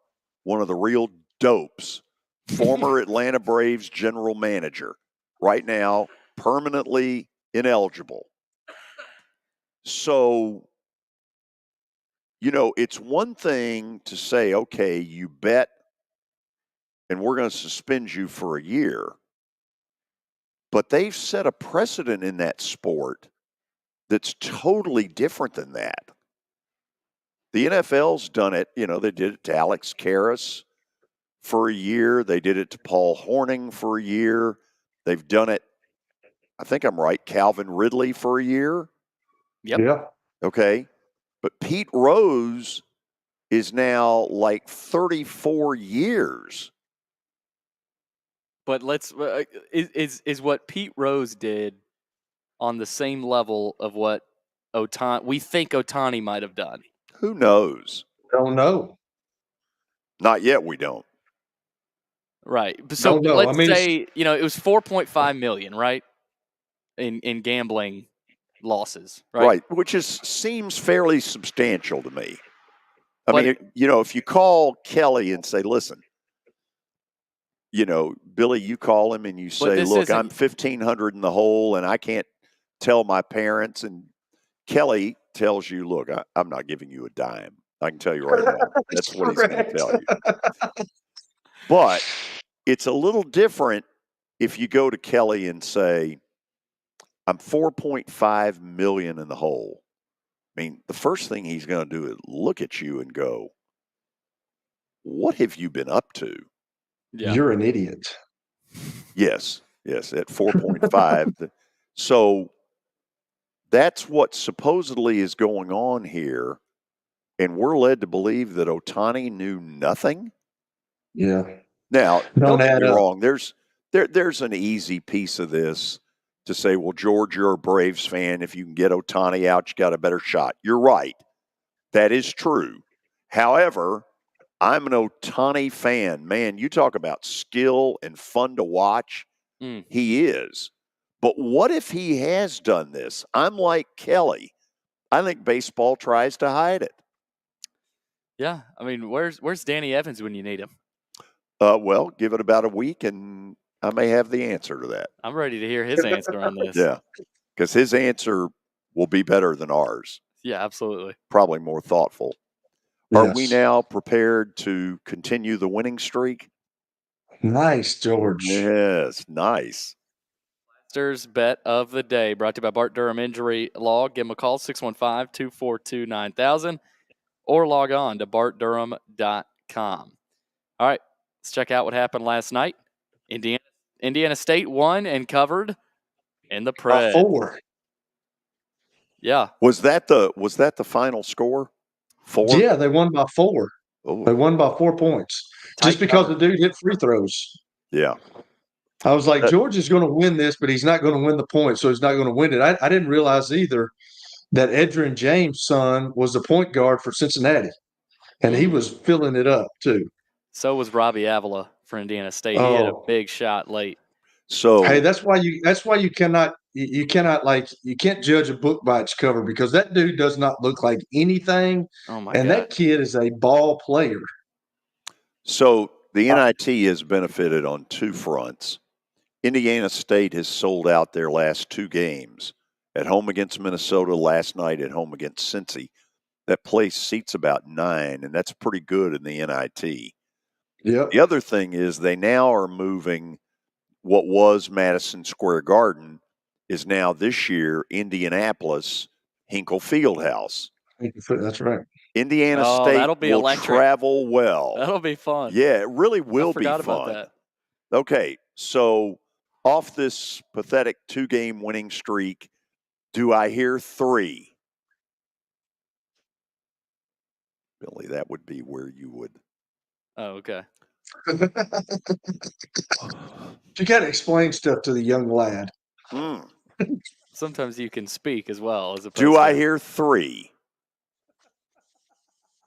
one of the real dopes, former Atlanta Braves general manager, right now permanently ineligible. So, it's one thing to say, okay, you bet, and we're going to suspend you for a year. But they've set a precedent in that sport that's totally different than that. The NFL's done it. They did it to Alex Karras for a year. They did it to Paul Hornung for a year. They've done it, I think I'm right, Calvin Ridley for a year. Yep. Yeah. Okay. But Pete Rose is now like 34 years. But is what Pete Rose did on the same level of what we think Ohtani might have done? Who knows? Don't know. Not yet. We don't. Right. So no. Let's say it was $4.5 million, right? In gambling losses, right? Right, which seems fairly substantial to me. I mean, if you call Kelly and say, listen, Billy, you call him and you say, look, I'm $1,500 in the hole and I can't tell my parents. And Kelly tells you, look, I'm not giving you a dime. I can tell you right now. That's what he's going to tell you. But it's a little different if you go to Kelly and say, I'm $4.5 million in the hole. I mean, the first thing he's going to do is look at you and go, what have you been up to? Yeah. You're an idiot. Yes, at 4.5. So that's what supposedly is going on here. And we're led to believe that Ohtani knew nothing. Yeah. Now, don't get me wrong. There's an easy piece of this to say, well, George, you're a Braves fan. If you can get Ohtani out, you got a better shot. You're right. That is true. However, I'm an Ohtani fan. Man, you talk about skill and fun to watch. He is. But what if he has done this? I'm like Kelly. I think baseball tries to hide it. Yeah. I mean, where's Danny Evans when you need him? Well, give it about a week and I may have the answer to that. I'm ready to hear his answer on this. Yeah, because his answer will be better than ours. Yeah, absolutely. Probably more thoughtful. Yes. Are we now prepared to continue the winning streak? Nice, George. Yes, nice. Blasters bet of the day brought to you by Bart Durham Injury Law. Give them a call, 615-242-9000, or log on to bartdurham.com. All right, let's check out what happened last night. Indiana State won and covered in the Preds. 4. Yeah. Was that the final score? 4? Yeah, they won by 4. Ooh. They won by 4 points. Just because the dude hit free throws. Yeah. I was like, George is going to win this, but he's not going to win the point, so he's not going to win it. I didn't realize either that Edgerrin James' son was the point guard for Cincinnati, and he was filling it up too. So was Robbie Avila for Indiana State. He hit a big shot late. So hey, that's why you can't judge a book by its cover, because that dude does not look like anything. Oh my God. That kid is a ball player. So the NIT has benefited on 2 fronts. Indiana State has sold out their last 2 games. At home against Minnesota, last night at home against Cincy. That place seats about 9, and that's pretty good in the NIT. Yep. The other thing is they now are moving what was Madison Square Garden is now this year Indianapolis Hinkle Fieldhouse. That's right. Indiana State that'll be will electric. Travel well. That'll be fun. Yeah, it really will be forgot fun. about that. Okay, so off this pathetic 2-game winning streak, do I hear 3? Billy, that would be where you would. Oh, okay. You got to explain stuff to the young lad. Sometimes you can speak as well. As Do I hear 3?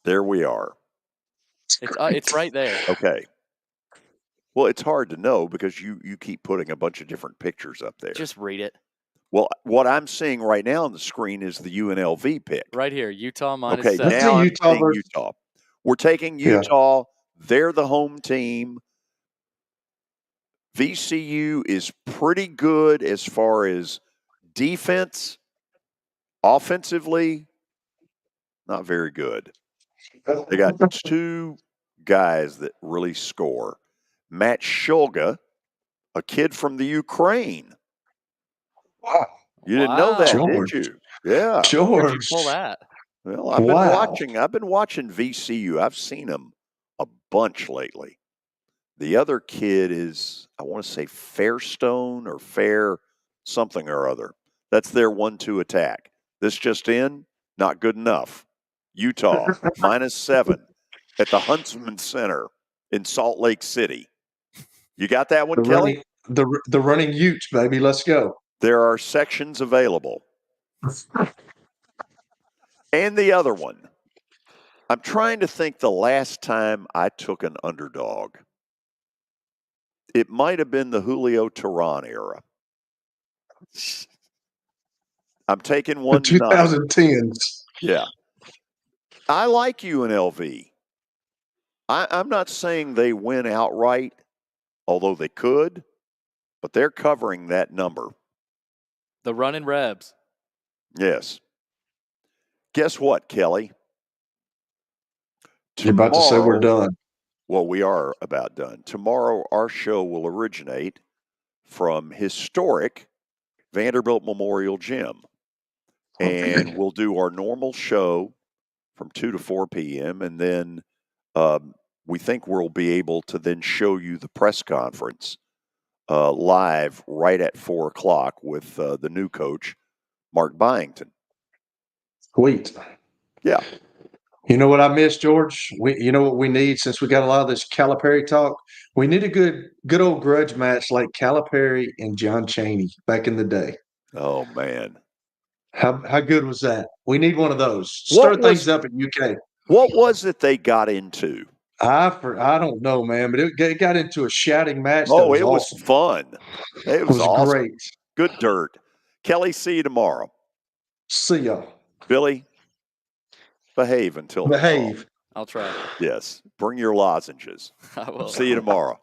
There we are. It's right there. Okay. Well, it's hard to know because you keep putting a bunch of different pictures up there. Just read it. Well, what I'm seeing right now on the screen is the UNLV pick. Right here, Utah -7. Okay, now I'm seeing Utah. We're taking Utah. Yeah. They're the home team. VCU is pretty good as far as defense. Offensively, not very good. They got 2 guys that really score. Matt Shulga, a kid from the Ukraine. Wow. You didn't know that, George. did you? Yeah. George. Where'd you pull that? Well, I've been watching VCU. I've seen them a bunch lately. The other kid is, I want to say Fairstone or Fair something or other. That's their 1-2 attack. This just in, not good enough. Utah, -7 at the Huntsman Center in Salt Lake City. You got that one, Kelly? The running Utes, baby. Let's go. There are sections available. And the other one. I'm trying to think the last time I took an underdog. It might have been the Julio Teheran era. I'm taking one. The 2010s. Yeah. I like UNLV. I'm not saying they win outright, although they could, but they're covering that number. The running Rebs. Yes. Guess what, Kelly? You're about to say we're done. Well, we are about done. Tomorrow, our show will originate from historic Vanderbilt Memorial Gym. And we'll do our normal show from 2 to 4 p.m. And then we think we'll be able to then show you the press conference live right at 4 o'clock with the new coach, Mark Byington. Sweet. Yeah. You know what I miss, George? You know what we need, since we got a lot of this Calipari talk? We need a good old grudge match like Calipari and John Chaney back in the day. Oh, man. How good was that? We need one of those. Stir things up in UK. What was it they got into? I don't know, man, but it got into a shouting match. Oh, it awesome. was fun. It was awesome. Great. Good dirt. Kelly, see you tomorrow. See ya. Billy, behave until tomorrow. I'll try. Yes. Bring your lozenges. I will. See you tomorrow.